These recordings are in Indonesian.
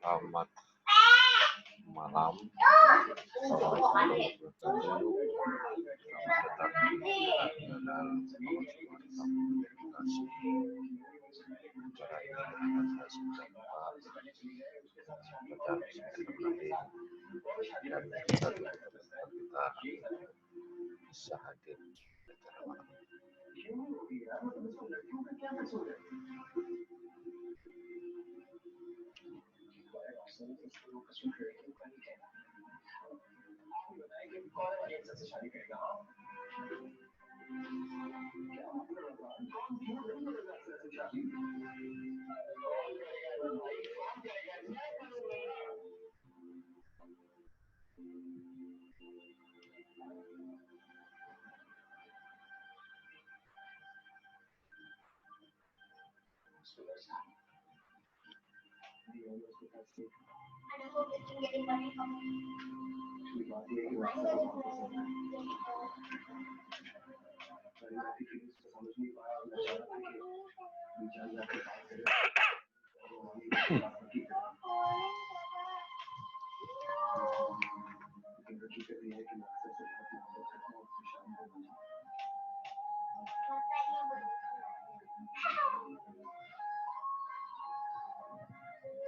Selamat malam. Dan kita bisa hadir acara malam.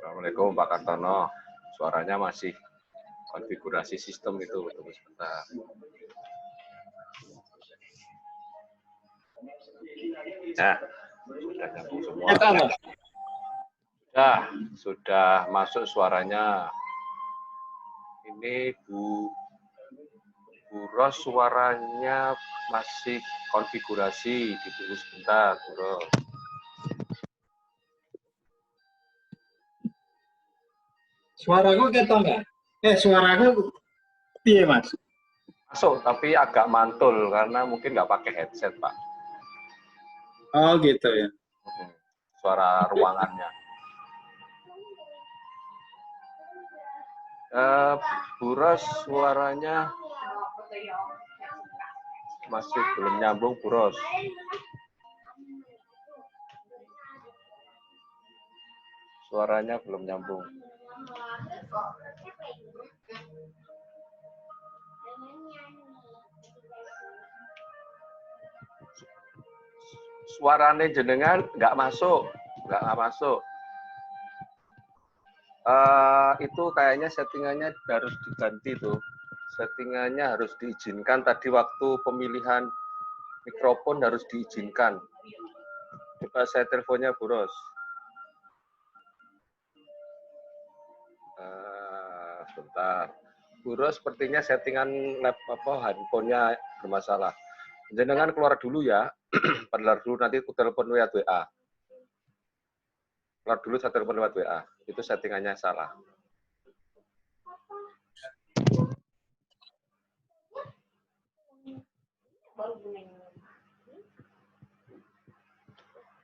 Assalamualaikum Pak Kartono, suaranya masih konfigurasi sistem itu, tunggu sebentar. Nah, sudah nyambung semua. Sudah masuk suaranya. Ini Bu Ros suaranya masih konfigurasi, ditunggu sebentar, Bu Ros. Suaraku ketok nggak? Suaraku piye, Mas? Masuk, tapi agak mantul karena mungkin nggak pakai headset, Pak. Oh, gitu ya. Suara ruangannya. Bu Ros suaranya masih belum nyambung, Bu Ros. Suaranya belum nyambung. Suaranya jenengan nggak masuk, nggak masuk. Itu kayaknya settingannya harus diganti tuh. Settingannya harus diizinkan. Tadi waktu pemilihan mikrofon harus diizinkan. Coba saya teleponnya Bu Ros. Sebentar. Bu Ros sepertinya settingan handphonenya bermasalah. Jenengan keluar dulu ya. Keluar dulu, nanti aku telepon lewat WA. Keluar dulu, saya telepon lewat WA. Itu settingannya salah.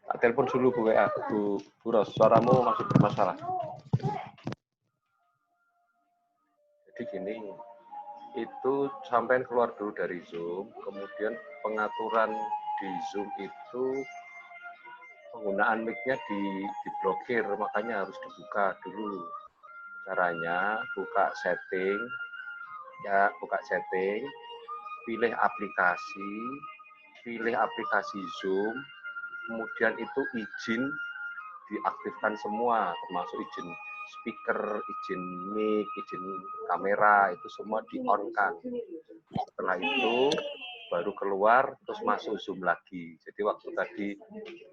Tak telepon dulu Bu WA, Bu Ros, suaramu masih bermasalah. Jadi gini, itu sampai keluar dulu dari Zoom, kemudian pengaturan di Zoom itu penggunaan mic-nya diblokir, makanya harus dibuka dulu. Caranya buka setting, pilih aplikasi Zoom, kemudian itu izin diaktifkan semua, termasuk izin speaker, izin mic, izin kamera, itu semua di-on-kan. Setelah itu baru keluar, terus masuk Zoom lagi. Jadi waktu tadi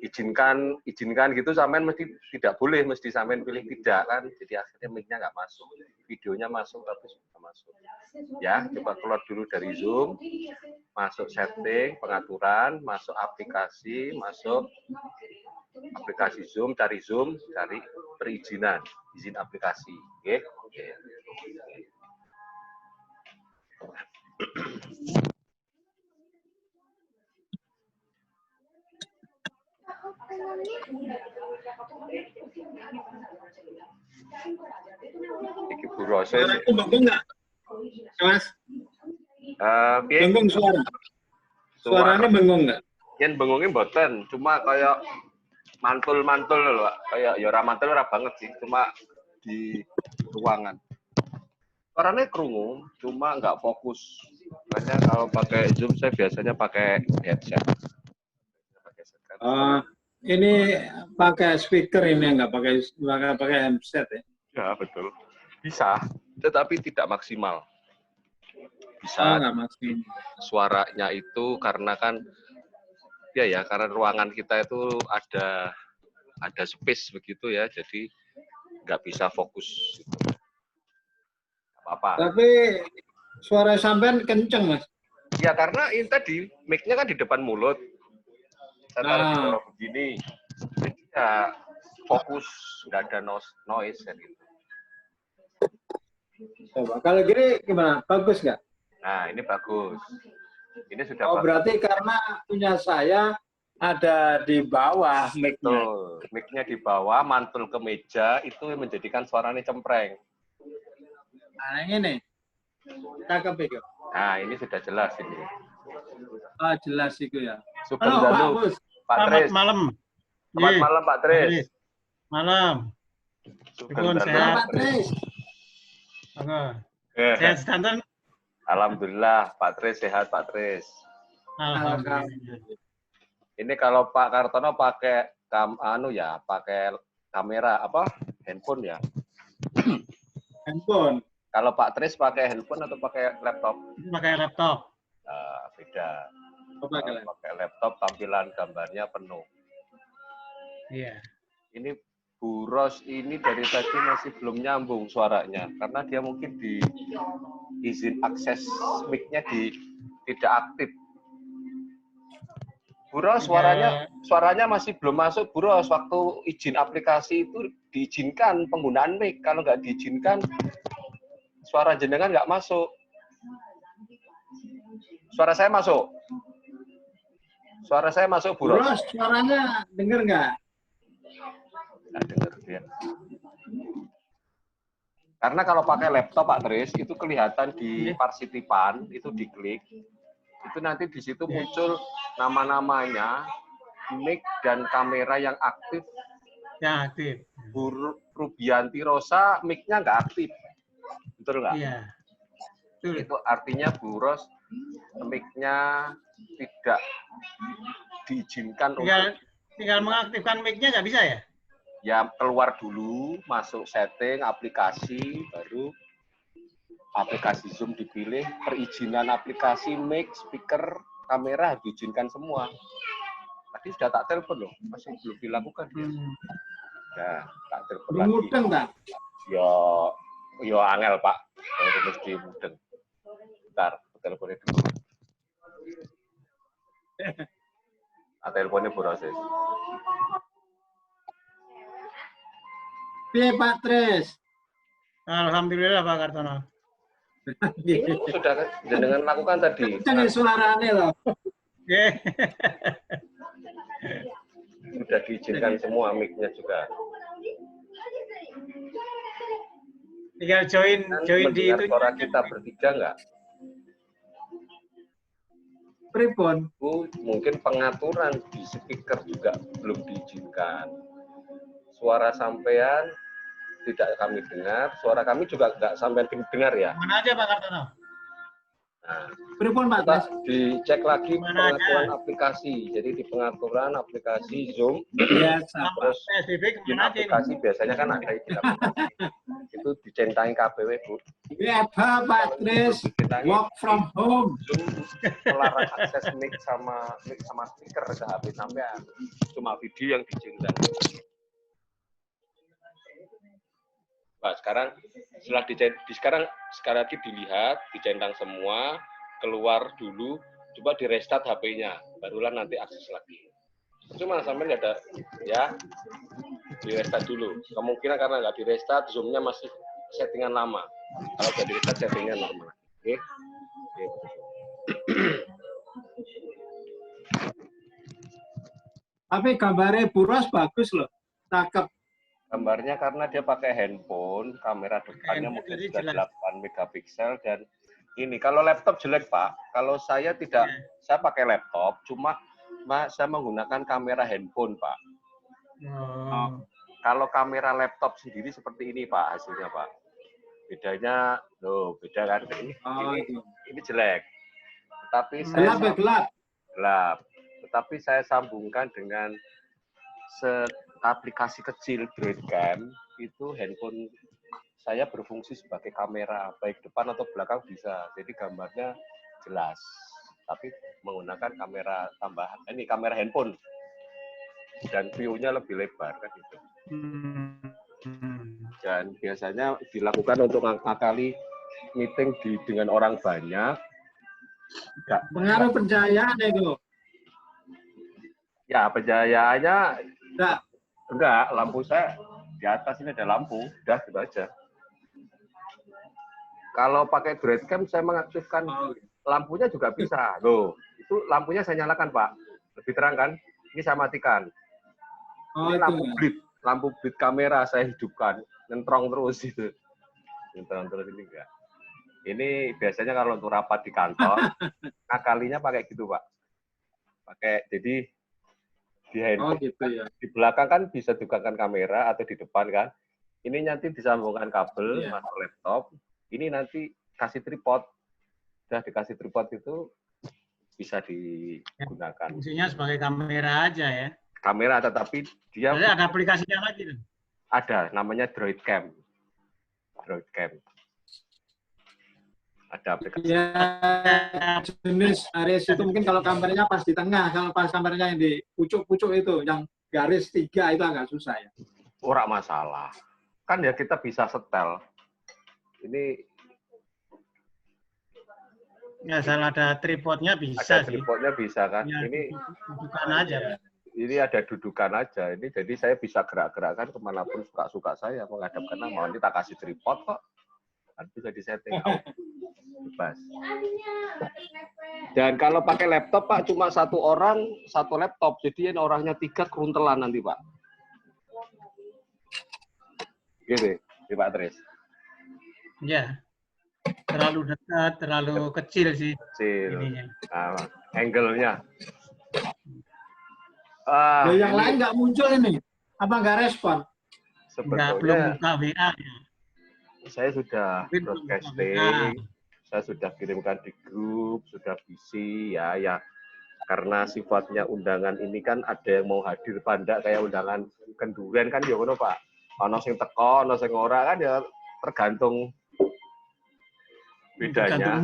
izinkan gitu, sampean mesti tidak boleh, mesti sampean pilih tidak kan. Jadi akhirnya mic-nya nggak masuk, videonya masuk tapi sudah masuk. Ya, coba keluar dulu dari Zoom, masuk setting, pengaturan, masuk aplikasi Zoom, cari perizinan, izin aplikasi. Oke. Iki Bu Ros. Suaraku bengong nggak, Mas? Bengong suara. Suaranya bengong nggak? Yen bengongnya mboten, cuma kayak mantul loh, Pak. Kayak ya ora mantul ora banget sih, cuma di ruangan. Suaranya kerungu, cuma nggak fokus. Makanya kalau pakai Zoom saya biasanya pakai headset. Ini pakai speaker ini nggak pakai headset ya? Ya betul. Bisa, tetapi tidak maksimal. Bisa. Nggak maksimal. Suaranya itu karena kan ya karena ruangan kita itu ada space begitu ya, jadi nggak bisa fokus. Apa? Tapi suara sampean kenceng, Mas. Ya karena ini tadi mic-nya kan di depan mulut. Saya taruh di bawah begini. Jadi ya fokus, nggak ada noise kan gitu. Coba kalau gini gimana? Bagus nggak? Nah, ini bagus. Ini sudah bagus. Berarti karena punya saya ada di bawah mic-nya. Mic-nya di bawah, mantul ke meja, itu menjadikan suaranya cempreng. Nah, ini. Cakep itu. Nah, ini sudah jelas ini. Jelas itu ya. Sugeng Dalu, Pak Tris. Selamat malam. Selamat malam, Pak Tris. Malam. Sugeng Dalu, Pak Tris. Sehat sedanten. Alhamdulillah, Pak Tris sehat, Pak Tris. Alhamdulillah. Ini kalau Pak Kartono pakai pakai kamera handphone ya? Handphone. Kalau Pak Tris pakai handphone atau pakai laptop? Pakai laptop. Beda. Pakai laptop tampilan gambarnya penuh. Iya. Ini Bu Ros ini dari tadi masih belum nyambung suaranya karena dia mungkin di izin akses mic-nya tidak aktif. Bu Ros, suaranya masih belum masuk. Bu Ros, waktu izin aplikasi itu diizinkan penggunaan mic. Kalau nggak diizinkan, suara jenengan nggak masuk. Suara saya masuk. Suara saya masuk, Bu Ros. Bu Ros, suaranya dengar nggak? Nggak dengar dia. Karena kalau pakai laptop, Pak Tris, itu kelihatan di parsitipan, itu diklik. Itu nanti di situ muncul nama-namanya, mic dan kamera yang aktif. Yang aktif. Bu Rubianti Rosa, mic-nya nggak aktif. Betul nggak? Iya. Betul. Itu artinya Bu Ros, mic-nya tidak diizinkan tinggal mengaktifkan mic-nya nggak bisa ya? Ya, keluar dulu, masuk setting, aplikasi, baru aplikasi Zoom dipilih, perizinan aplikasi, mic, speaker, kamera diizinkan semua. Tadi sudah tak telepon loh, masih belum dilakukan. Ya, tak telepon lagi. Mudeng tak? Yo angel Pak, kalau mesti mudeng. Bentar, teleponnya dulu. Teleponnya Bu Rosis. Piye Pak Tris? Alhamdulillah Pak Kartono. Sudah jenengan lakukan tadi. Kenceng suaranya loh. Sudah diizinkan semua mic-nya juga. Tinggal join di itu. Suara kita bertiga nggak? Pripun? Mungkin pengaturan di speaker juga belum diizinkan. Suara sampean tidak kami dengar, suara kami juga nggak sampean dengar ya. Mana aja Pak Kartono? Nah, Pripun Pak Tris? dicek lagi Mana pengaturan aja? aplikasi. Jadi di pengaturan aplikasi Zoom, Biasa. terus PSBB di kemana aja ini? aplikasi biasanya kan ada izin aplikasi. Itu dicentangin KPW Bu. WFH Pak Tris. Work from home. Zoom melarang akses mic sama speaker ke HP sampean. Cuma video yang diizinkan. Pak, sekarang setelah sekarang lagi dilihat, dicentang semua, keluar dulu, coba di restart HP-nya, barulah nanti akses lagi. Cuma sampai nggak ada, ya, di restart dulu. Kemungkinan karena nggak di restart, Zoom-nya masih settingan lama. Kalau nggak di restart, settingan normal. Oke? Tapi gambarnya Bu Ros bagus loh. Cakep. Gambarnya karena dia pakai handphone, kamera depannya mungkin sudah 8 megapiksel dan ini kalau laptop jelek Pak. Kalau saya tidak, saya pakai laptop, cuma saya menggunakan kamera handphone Pak. Kalau kamera laptop sendiri seperti ini Pak hasilnya Pak. Bedanya, beda kan? Ini jelek. Tetapi saya gelap. Tetapi saya sambungkan dengan aplikasi kecil Droidcam, itu handphone saya berfungsi sebagai kamera, baik depan atau belakang bisa. Jadi gambarnya jelas. Tapi menggunakan kamera tambahan. Ini kamera handphone. Dan view-nya lebih lebar kan gitu. Dan biasanya dilakukan untuk mengakali meeting dengan orang banyak. Pengaruh pencahayaan itu. Ya, pencahayaannya enggak, lampu saya di atas ini ada lampu, udah gitu aja. Kalau pakai Droidcam saya mengaktifkan lampunya juga bisa. Loh, itu lampunya saya nyalakan, Pak. Lebih terang kan? Ini saya matikan. Ini lampu bleed kamera saya hidupkan, nyentrong terus itu. Nyentrong terus ini enggak. Ini biasanya kalau untuk rapat di kantor, ngakalinya pakai gitu, Pak. Jadi di handphone, di belakang kan bisa juga kan kamera atau di depan kan. Ini nanti disambungkan kabel masuk laptop. Ini nanti kasih tripod. Sudah dikasih tripod itu bisa digunakan. Fungsinya sebagai kamera aja ya. Kamera, tetapi dia ada aplikasinya lagi. Ada, namanya Droidcam. Ada aplikasi. Ya, jenis Aries itu mungkin kalau kameranya pas di tengah, kalau pas kameranya yang di pucuk-pucuk itu, yang garis 3 itu agak susah ya. Ora masalah. Kan ya kita bisa setel. Ini ya, asal ada tripodnya bisa ada tripodnya bisa kan. Ya, ini dudukan aja. Ini ada dudukan aja. Ini jadi saya bisa gerak-gerakkan kemanapun suka-suka saya menghadapkan nama. Ini tak kasih tripod kok. Kan bisa disetting bebas. Dan kalau pakai laptop Pak cuma satu orang satu laptop. Jadi orangnya 3 keruntelan nanti Pak. Gitu, Pak Tris. Ya. Terlalu dekat, terlalu kecil sih. Kecil. Nah, angle-nya. Yang lain nggak muncul ini. Apa nggak respon? Sebetulnya belum buka WA. Saya sudah broadcasting, saya sudah kirimkan di grup, sudah busy ya. Karena sifatnya undangan ini kan ada yang mau hadir pandak kayak undangan kenduren kan ya ngono Pak. Ono sing teko, ono sing ora kan ya tergantung bedanya.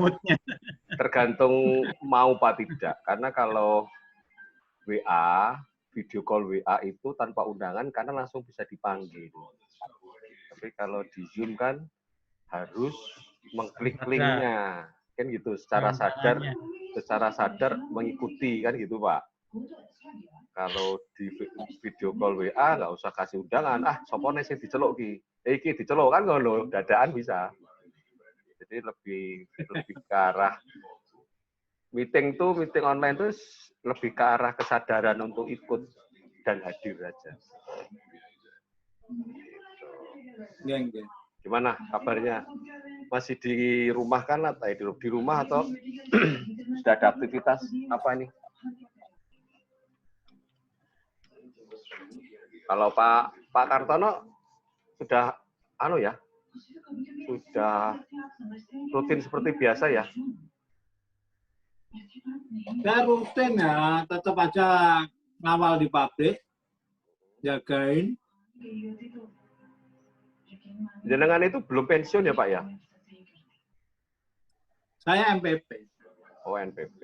Tergantung mau apa tidak. Karena kalau WA, video call WA itu tanpa undangan karena langsung bisa dipanggil. Tapi kalau di Zoom kan harus mengklik linknya, kan gitu. Secara sadar mengikuti kan gitu Pak. Kalau di video call WA nggak usah kasih undangan. Sopone sing diceluk iki diceluk kan ngono, dadaan bisa. Jadi lebih ke arah meeting online tuh lebih ke arah kesadaran untuk ikut dan hadir aja. Gitu. Gimana kabarnya? Masih di rumah kan atau di rumah atau sudah ada aktivitas apa ini? Kalau Pak Kartono sudah sudah rutin seperti biasa ya? Ya rutin ya, tetap aja ngawal di pabrik, jagain. Jenengan itu belum pensiun ya Pak ya? Saya MPP. Oh MPP.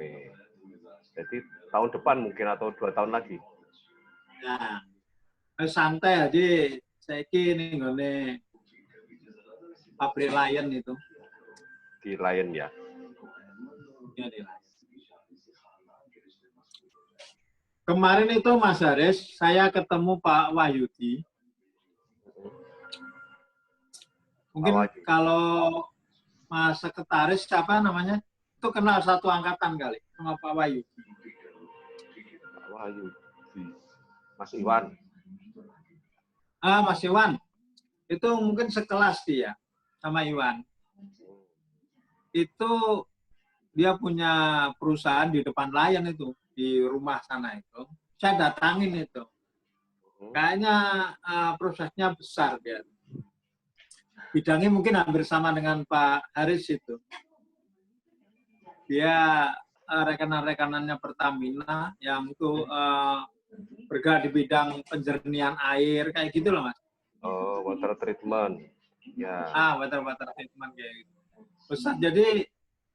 Jadi tahun depan mungkin atau 2 tahun lagi? Ya, santai aja. Saya kini ngene pabrik Lion itu. Di Lion ya? Ya di Lion. Kemarin itu Mas Haris, saya ketemu Pak Wahyudi. Mungkin kalau Mas Sekretaris siapa namanya, itu kenal satu angkatan kali sama Pak Wahyudi. Pak Wahyudi, Mas Iwan. Mas Iwan, itu mungkin sekelas dia sama Iwan. Itu dia punya perusahaan di depan Lion itu. Di rumah sana itu, saya datangin itu. Kayaknya prosesnya besar dia. Bidangnya mungkin hampir sama dengan Pak Haris itu. Dia rekan-rekanannya Pertamina yang itu bergerak di bidang penjernihan air kayak gitu loh Mas. Oh, water treatment. Ya. Water treatment kayak gitu. Besar. Jadi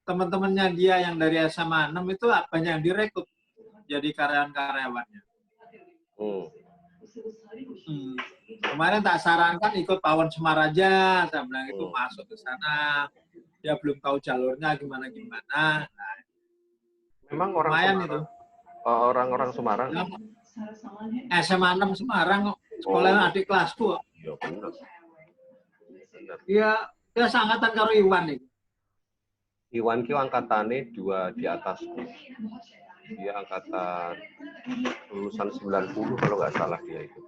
teman-temannya dia yang dari SMA 6 itu banyak yang direkrut jadi karyawan-karyawannya. Kemarin tak sarankan ikut Pawon Semar aja, saya bilang itu masuk ke sana. Dia belum tahu jalurnya gimana-gimana. Nah, memang orang lumayan Semarang. itu. Orang-orang Semarang. SMA 6 Semarang kok. Sekolah adik kelasku. Iya benar. Dia seangkatan karo Iwan itu. Iwan ki angkatane 2 di atas. Dia angkatan lulusan 90 kalau nggak salah dia itu.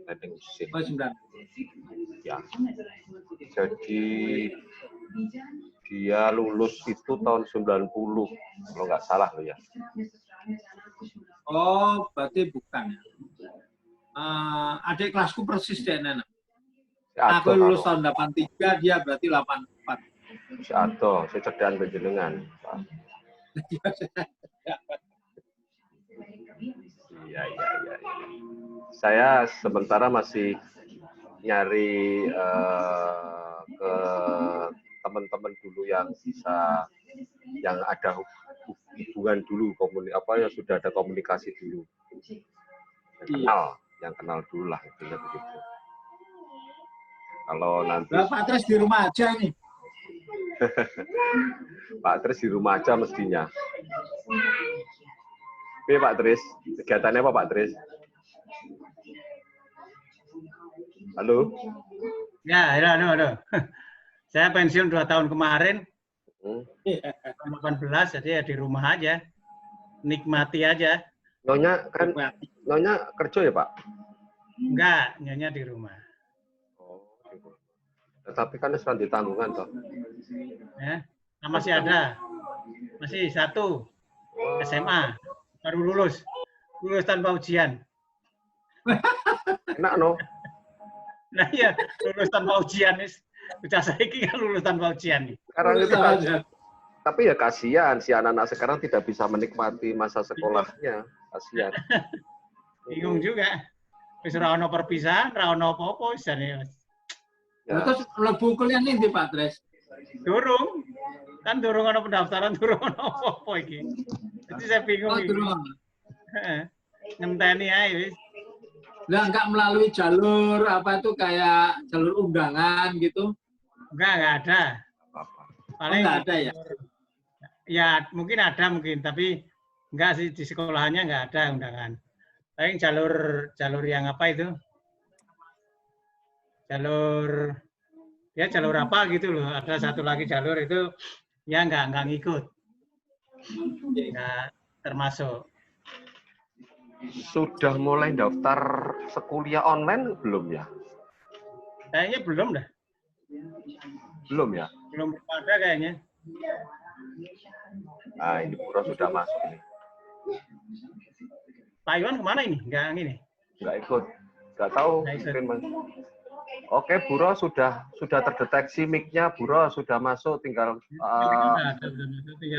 Oh, 9. Ya. Jadi dia lulus itu tahun 90 kalau nggak salah loh ya. Oh, berarti bukan ya. Adik kelasku persis deh, Nana. Aku lulus tahun 83, dia berarti 84. Si Ato, saya cedakan penjenengan. Iya. Saya sementara masih nyari ke teman-teman dulu yang bisa, yang ada hubungan dulu, yang sudah ada komunikasi dulu. Yang kenal dulu lah, intinya begitu. Kalau nanti Pak Tris di rumah aja ini. Pak Tris di rumah aja mestinya. Oke Pak Tris, kegiatannya apa Pak Tris? Halo? Ya, halo. Saya pensiun 2 tahun kemarin. 18, jadi ya di rumah aja. Nikmati aja. Nyonya kerja ya Pak? Enggak, nyonya di rumah. Tapi kan sedang ditanggungan toh. Ya, masih ada. Masih 1 SMA. Baru lulus tanpa ujian. Enak no? Nah ya, lulus tanpa ujian. Udah saiki kan lulus tanpa ujian nih. Sekarang itu kan, tapi ya kasihan si anak-anak sekarang tidak bisa menikmati masa sekolahnya. Kasihan. Bingung juga. Wis ora ono perpisahan, ora ono apa-apa wis jane. Ya. Terus lebu kuliah nih Pak Tris? Durung. Kan durung ono pendaftaran, durung ono apa-apa iki. Jadi saya bingung. Oh, durung. Ngenteni ae wis. Lah enggak melalui jalur apa itu kayak jalur undangan gitu? Enggak ada. Paling enggak ada ya? Ya, mungkin ada tapi enggak sih, di sekolahannya enggak ada undangan. Paling jalur yang apa itu? Jalur apa gitu loh. Ada satu lagi jalur itu ya enggak ngikut. Enggak termasuk. Sudah mulai daftar sekuliah online belum ya? Kayaknya belum dah. Belum ya? Belum ada kayaknya. Nah, ini Pura sudah masuk nih. Pak Iwan kemana ini? Enggak ini. Enggak ikut. Enggak tahu. Oke, Buro sudah terdeteksi mic-nya, Buro sudah masuk, tinggal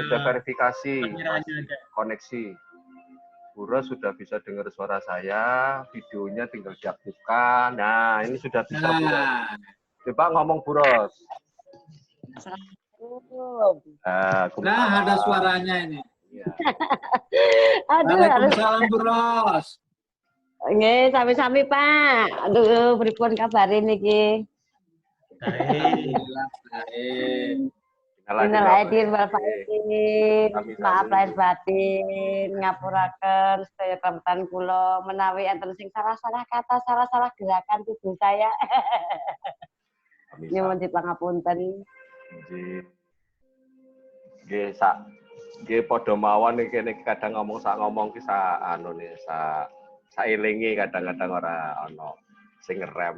sudah verifikasi koneksi. Buro sudah bisa dengar suara saya, videonya tinggal diaktifkan. Nah, ini sudah bisa, Buro. Coba ngomong, Buros. Nah, ada suaranya ini. Ya. Aduh, Waalaikumsalam, Buros. Nggih, sami-sami, Pak. Aduh, pripun kabare niki? Alhamdulillah baik. Innal aidin wal faizin. Maaf lahir batin, ngapuraken sedaya kelemahan kula menawi enten sing salah-salah kata, salah-salah gerakan tubuh saya. Nyuwun dipangapunten. Nggih padha mawon iki kadang ngomong ki saelinge kadang-kadang ora ana sing ngerem.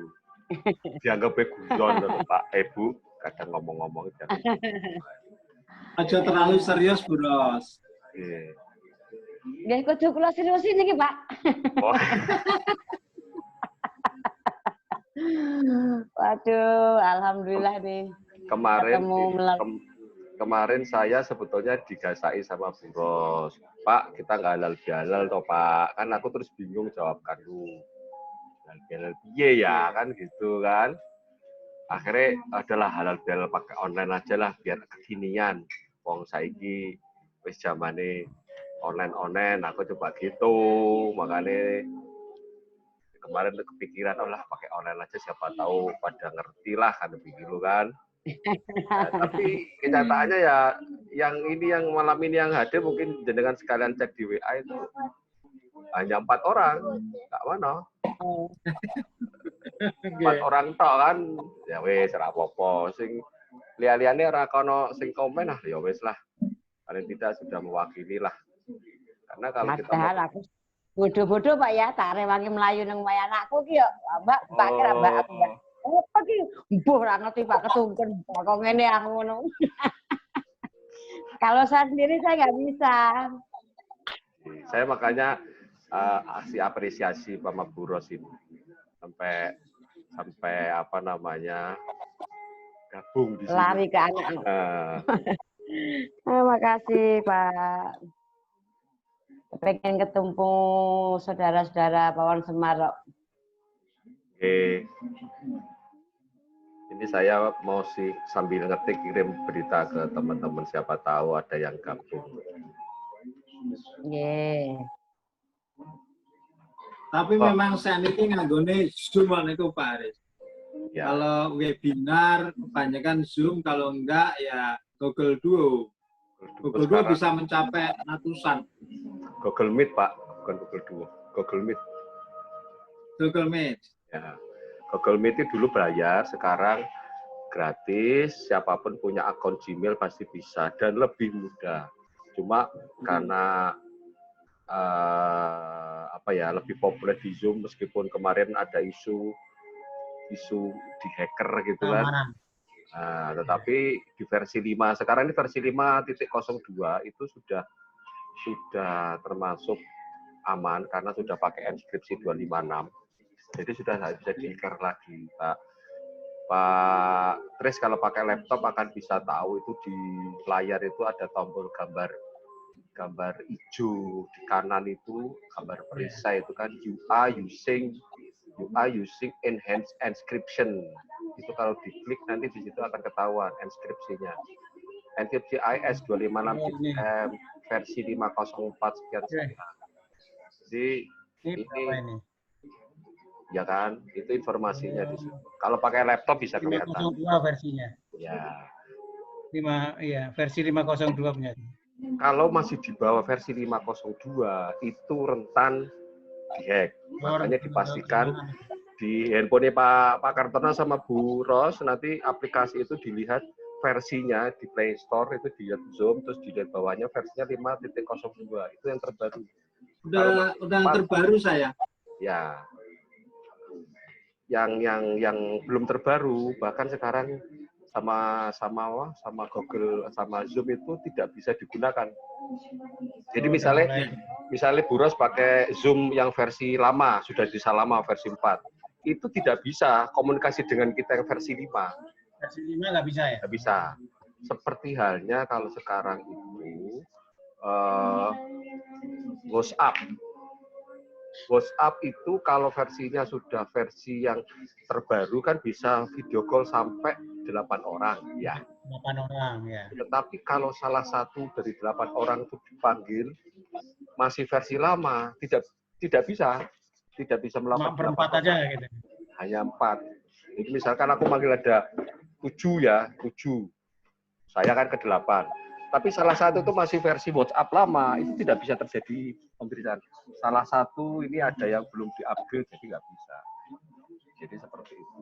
Dianggap guyon lho Pak Ibu, kadang ngomong-ngomong Aja terlalu serius, Bros. Nggih. Nggih kudu kula seriusin niki, Pak. Oh. Waduh, alhamdulillah nih. Kemarin Ketemu kemarin saya sebetulnya digasai sama Bu Ros. Pak, kita nggak halal bihalal toh Pak. Kan aku terus bingung jawabkan lu. Halal bihalal piye ya kan gitu kan. Akhirnya adalah halal bihalal pakai online aja lah biar kekinian. Wong saiki wis zamane online aku coba gitu. Makanya kemarin kepikiran oh lah pakai online aja siapa tahu pada ngerti lah kan begitu kan. Nah, tapi kenyataannya ya yang malam ini yang hadir mungkin jenengan sekalian cek di WA itu hanya 4 orang, nggak mana. 4 orang tok kan, ya wes ora apa-apa. Sing liya-liyane ora kono sing komen ya wes lah. Paling tidak sudah mewakili lah. Karena kalau kita padahal aku bodoh-bodoh Pak ya, tak rewangi melayu nang omahe anakku ki yo, Mbak, tak kira Mbak aku Mbak. Apa ki? Mbuh ora ngerti Pak ketungken kok ngene aku ngono. Kalau saya sendiri saya nggak bisa. Saya makanya aksi apresiasi sama Bu Ros ini sampai apa namanya gabung di sini. Lari ke anak. Terima kasih Pak. Pengen ketemu saudara-saudara Pawon Semar. Oke. Ini saya mau sambil ngetik kirim berita ke teman-teman siapa tahu ada yang gabung. Nggih. Tapi memang saya ini nganggone Zoom itu Pak Aris. Ya. Kalau webinar kebanyakan Zoom, kalau enggak ya Google Duo. Google Duo bisa mencapai ratusan. Google Meet Pak, bukan Google Duo. Google Meet. Google Meet. Ya. Google Meet itu dulu bayar, sekarang gratis. Siapapun punya akun Gmail pasti bisa dan lebih mudah. Cuma karena lebih populer di Zoom meskipun kemarin ada isu di hacker gitu kan. Nah, tetapi di versi 5 sekarang ini versi 5.02 itu sudah termasuk aman karena sudah pakai enkripsi 256. Jadi sudah nggak bisa di-hacker lagi, Pak Tris. Kalau pakai laptop akan bisa tahu itu di layar itu ada tombol gambar hijau di kanan itu gambar perisai itu kan you are using enhanced encryption. Itu kalau diklik nanti di situ akan ketahuan enkripsinya. Enkripsi IS 256 versi 504 sekian. Jadi ini ya kan, itu informasinya di situ. Kalau pakai laptop bisa kelihatan. 502 versinya. Ya. Versi 502 punya. Kalau masih di bawah versi 502 itu rentan dihack. Makanya dipastikan di handphone Pak Kartono sama Bu Ros nanti aplikasi itu dilihat versinya di Play Store itu dilihat Zoom terus dilihat bawahnya versinya 5.02 itu yang terbaru. Udah terbaru saya. Ya. Yang belum terbaru bahkan sekarang sama Google sama Zoom itu tidak bisa digunakan. Jadi misalnya Bu Ros pakai Zoom yang versi lama sudah bisa lama versi 4 itu tidak bisa komunikasi dengan kita yang versi 5. Versi 5 nggak bisa ya? Nggak bisa. Seperti halnya kalau sekarang itu WhatsApp itu kalau versinya sudah versi yang terbaru kan bisa video call sampai 8 orang ya. 8 orang ya. Tetapi kalau salah satu dari 8 orang itu dipanggil masih versi lama tidak bisa melakukan berempat aja gitu. Hanya 4. Jadi misalkan aku manggil ada 7. Saya kan ke 8. Tapi salah satu itu masih versi WhatsApp lama, itu tidak bisa terjadi pemberitaan. Salah satu ini ada yang belum di-upgrade, jadi nggak bisa. Jadi seperti itu.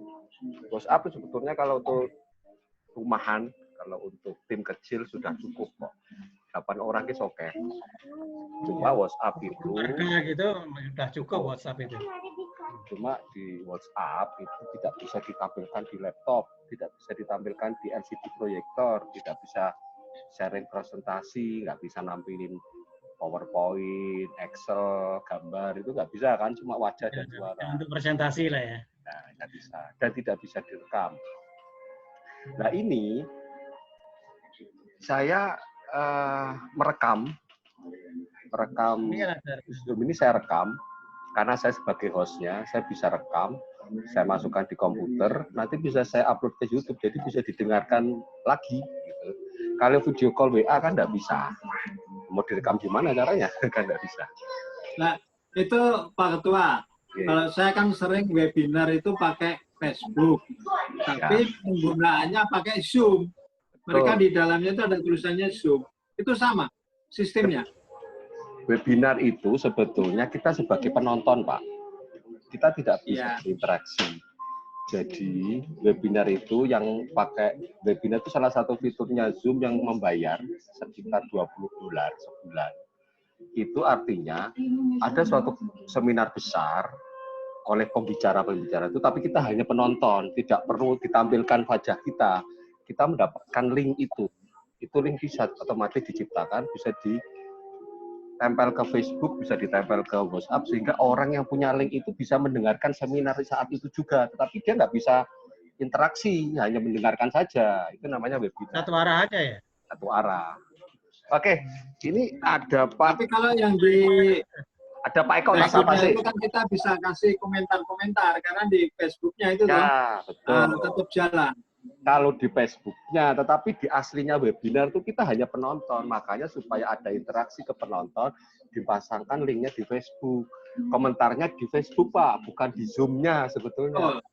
WhatsApp itu sebetulnya kalau untuk rumahan, kalau untuk tim kecil sudah cukup kok. 8 orang itu oke. Cuma WhatsApp itu gitu sudah cukup WhatsApp itu. Cuma di WhatsApp itu tidak bisa ditampilkan di laptop, tidak bisa ditampilkan di LCD proyektor, tidak bisa sharing presentasi, nggak bisa nampilin PowerPoint, Excel, gambar, itu nggak bisa kan, cuma wajah dan suara. Untuk presentasi lah ya. Nah, nggak bisa dan tidak bisa direkam. Nah ini saya merekam Zoom ini saya rekam karena saya sebagai hostnya, saya bisa rekam, saya masukkan di komputer, nanti bisa saya upload ke YouTube, jadi bisa didengarkan lagi. Gitu. Kalau video call WA kan nggak bisa. Mau direkam gimana caranya? Kan nggak bisa. Nah, itu Pak Ketua, kalau saya kan sering webinar itu pakai Facebook, tapi penggunaannya pakai Zoom. Mereka di dalamnya itu ada tulisannya Zoom. Itu sama sistemnya. Webinar itu sebetulnya kita sebagai penonton, Pak. Kita tidak bisa berinteraksi. Jadi webinar itu yang pakai webinar itu salah satu fiturnya Zoom yang membayar sekitar $20 sebulan. Itu artinya ada suatu seminar besar oleh pembicara-pembicara itu, tapi kita hanya penonton, tidak perlu ditampilkan wajah kita. Kita mendapatkan link itu. Itu link bisa otomatis diciptakan, bisa ditempel ke Facebook, bisa ditempel ke WhatsApp, sehingga orang yang punya link itu bisa mendengarkan seminar saat itu juga. Tetapi dia nggak bisa interaksi, hanya mendengarkan saja. Itu namanya webinar. Satu arah aja ya? Satu arah. Oke, ini ada Pak. Tapi kalau yang di ada Pak Eko, apa sih? Itu kan kita bisa kasih komentar-komentar karena di Facebooknya itu betul. tetap jalan. Kalau di Facebooknya, tetapi di aslinya webinar itu kita hanya penonton. Makanya supaya ada interaksi ke penonton, dipasangkan linknya di Facebook. Komentarnya di Facebook, Pak, bukan di Zoom-nya sebetulnya.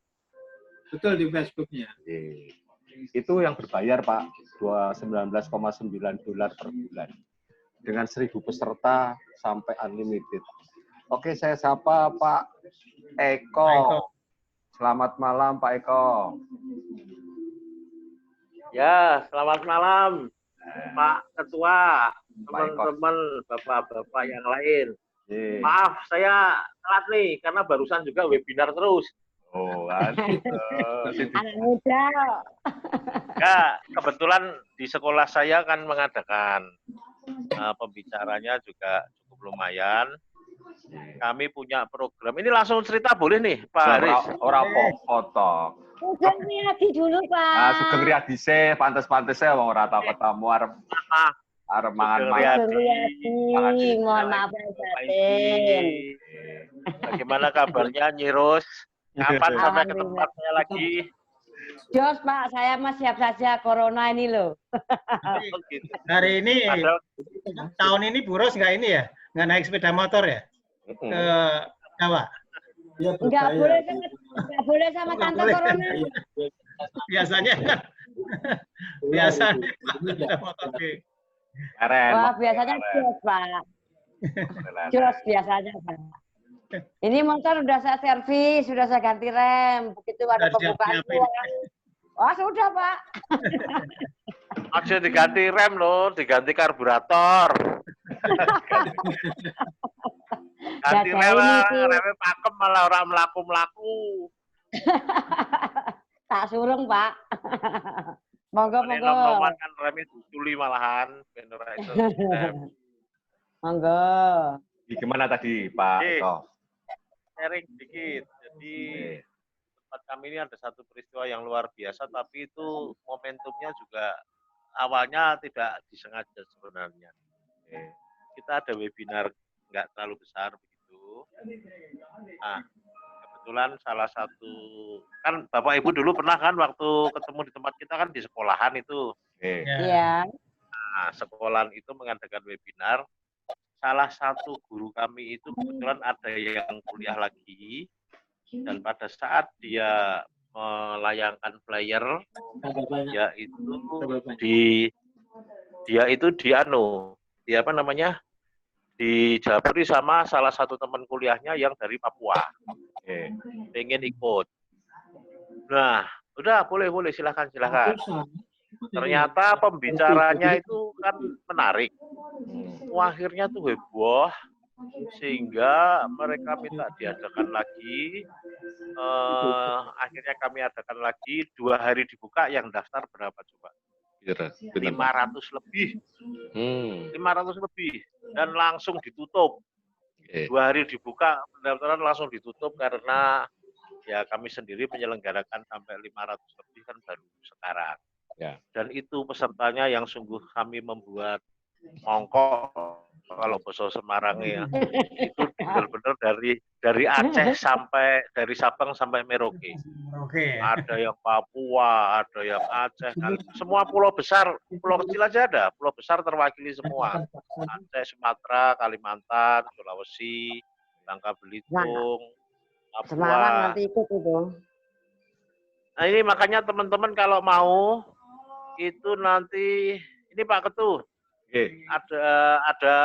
Betul di Facebooknya. Itu yang berbayar, Pak, $19,9 per bulan. Dengan 1.000 peserta sampai unlimited. Oke, saya sapa Pak Eko. Selamat malam, Pak Eko. Ya, selamat malam, Pak Ketua, teman-teman, bapak-bapak yang lain. Maaf, saya telat nih, karena barusan juga webinar terus. Oh, anak muda. Ya, kebetulan di sekolah saya kan mengadakan pembicaranya juga cukup lumayan. Kami punya program. Ini langsung cerita boleh nih, Pak Haris? Orang foto. Sugeng Riyadi dulu, Pak. Sugeng Riyadi se, pantes-pantesnya wong ora tau ketemu arep mangan. Mohon maaf batin. Bagaimana kabarnya Nyi Ros? Kapan sampai ke tempat saya lagi? Jos, Pak, saya mah siap saja corona ini loh. Hari ini, tahun ini Bu Ros nggak ini ya? Nggak naik sepeda motor ya? Ke Jawa? Nggak boleh sama tante corona. Biasanya kan. Biasa sepeda motor di. Wah, biasanya Jos, Pak. Jos biasanya, Pak. Ini motor sudah saya servis, sudah saya ganti rem. Begitu ada pembukaan uang. Oh, sudah, Pak. Maksudnya diganti rem loh, diganti karburator. Ganti remnya pakem malah orang melaku-melaku. Tak surung, Pak. Monggo. Nom-noman kan remnya diculi malahan. Monggo. Gimana tadi, Pak Eko? Sharing sedikit. Jadi tempat kami ini ada satu peristiwa yang luar biasa, tapi itu momentumnya juga awalnya tidak disengaja sebenarnya. Kita ada webinar nggak terlalu besar begitu. Nah, kebetulan salah satu, kan Bapak Ibu dulu pernah kan waktu ketemu di tempat kita kan di sekolahan itu. Iya. Nah, sekolahan itu mengadakan webinar. Salah satu guru kami itu kebetulan ada yang kuliah lagi, dan pada saat dia melayangkan flyer, dijabri sama salah satu teman kuliahnya yang dari Papua, pengen ikut. Nah, udah boleh silakan. Ternyata pembicaranya itu kan menarik. Akhirnya tuh heboh sehingga mereka minta diadakan lagi. Akhirnya kami adakan lagi 2 hari dibuka, yang daftar berapa coba? 500 lebih. 500 lebih dan langsung ditutup. 2 hari dibuka, pendaftaran langsung ditutup karena ya kami sendiri menyelenggarakan sampai 500 lebih kan baru sekarang. Ya. Dan itu pesertanya yang sungguh kami membuat mongkok kalau bahasa Semarang ya. Itu benar-benar dari Aceh sampai dari Sabang sampai Merauke. Oke. Ada yang Papua, ada yang Aceh, dan semua pulau besar, pulau kecil aja ada, pulau besar terwakili semua. Aceh, Sumatera, Kalimantan, Sulawesi, Bangka Belitung, Semarang Papua. nanti ikut itu. Nah ini makanya teman-teman kalau mau itu nanti ini Pak Ketua ada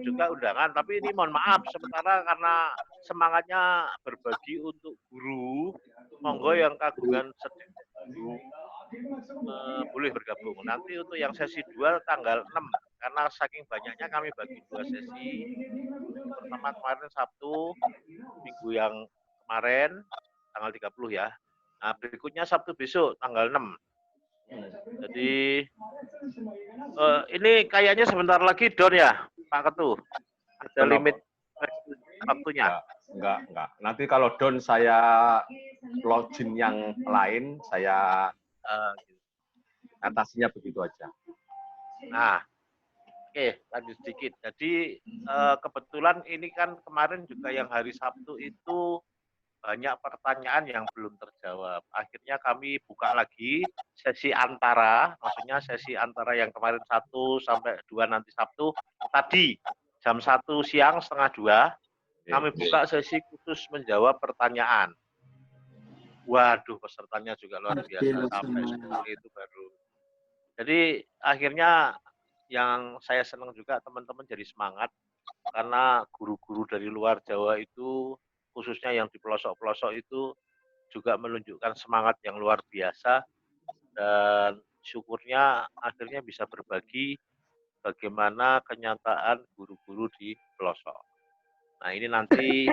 juga undangan, tapi ini mohon maaf sementara karena semangatnya berbagi untuk guru, monggo yang kagungan sedikit guru boleh bergabung. Nanti untuk yang sesi 2 tanggal 6 karena saking banyaknya kami bagi 2 sesi. Pertama kemarin Sabtu, minggu yang kemarin tanggal 30 ya. Nah, berikutnya Sabtu besok tanggal 6. Jadi ini kayaknya sebentar lagi Don ya, Pak Ketua. Ada limit waktunya. Enggak. Nanti kalau Don saya login yang lain, saya atasinya begitu aja. Nah, oke, lanjut sedikit. Jadi kebetulan ini kan kemarin juga yang hari Sabtu itu banyak pertanyaan yang belum terjawab. Akhirnya kami buka lagi sesi antara, maksudnya sesi antara yang kemarin 1 sampai 2 nanti Sabtu. Tadi jam 1 siang setengah 2, kami buka sesi khusus menjawab pertanyaan. Waduh, pesertanya juga luar biasa. Sampai seperti itu baru. Jadi akhirnya yang saya senang juga teman-teman jadi semangat, karena guru-guru dari luar Jawa itu khususnya yang di pelosok-pelosok itu juga menunjukkan semangat yang luar biasa dan syukurnya akhirnya bisa berbagi bagaimana kenyataan guru-guru di pelosok. Nah ini nanti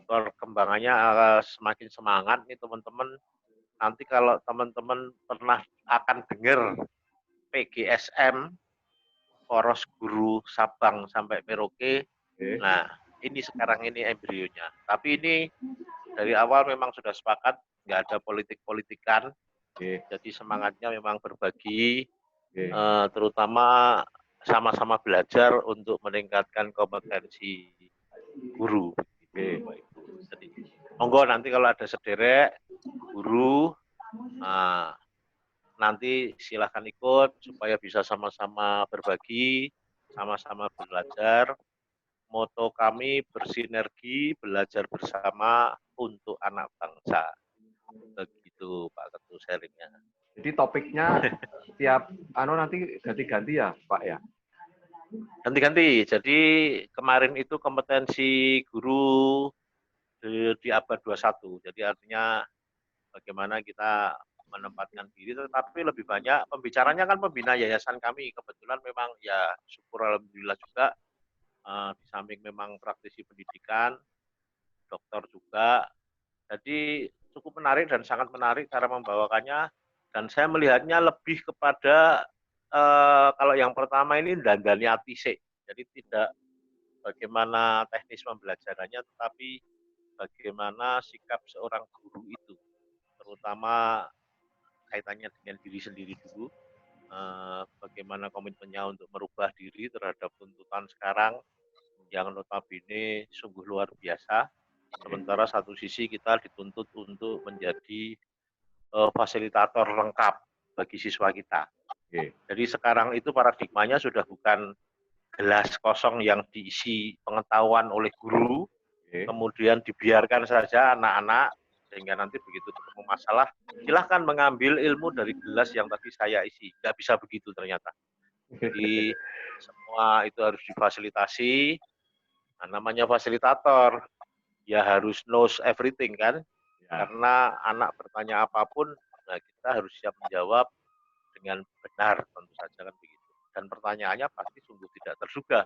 perkembangannya semakin semangat nih teman-teman. Nanti kalau teman-teman pernah akan dengar PGSM, Poros Guru Sabang sampai Merauke, nah ini sekarang ini embrionya. Tapi ini dari awal memang sudah sepakat, nggak ada politik-politikan. Jadi semangatnya memang berbagi, terutama sama-sama belajar untuk meningkatkan kompetensi guru. Jadi, monggo nanti kalau ada sederek guru, nanti silahkan ikut supaya bisa sama-sama berbagi, sama-sama belajar. Moto kami bersinergi, belajar bersama untuk anak bangsa. Begitu Pak Ketua sharingnya. Jadi topiknya tiap nanti ganti-ganti ya Pak ya? Ganti-ganti. Jadi kemarin itu kompetensi guru di abad 21. Jadi artinya bagaimana kita menempatkan diri, tetapi lebih banyak pembicaranya kan pembina yayasan kami. Kebetulan memang ya syukur alhamdulillah juga di samping memang praktisi pendidikan, dokter juga. Jadi cukup menarik dan sangat menarik cara membawakannya. Dan saya melihatnya lebih kepada kalau yang pertama ini dandani atisik. Jadi tidak bagaimana teknis pembelajarannya, tetapi bagaimana sikap seorang guru itu, terutama kaitannya dengan diri sendiri dulu. Bagaimana komitmennya untuk merubah diri terhadap tuntutan sekarang yang notabene sungguh luar biasa. Sementara satu sisi kita dituntut untuk menjadi fasilitator lengkap bagi siswa kita. Jadi sekarang itu paradigmanya sudah bukan gelas kosong yang diisi pengetahuan oleh guru, kemudian dibiarkan saja anak-anak, sehingga nanti begitu ketemu masalah, silahkan mengambil ilmu dari gelas yang tadi saya isi. Nggak bisa begitu ternyata. Jadi semua itu harus difasilitasi. Nah, namanya fasilitator, ya harus knows everything kan. Karena anak bertanya apapun, nah kita harus siap menjawab dengan benar, tentu saja kan begitu. Dan pertanyaannya pasti sungguh tidak terduga.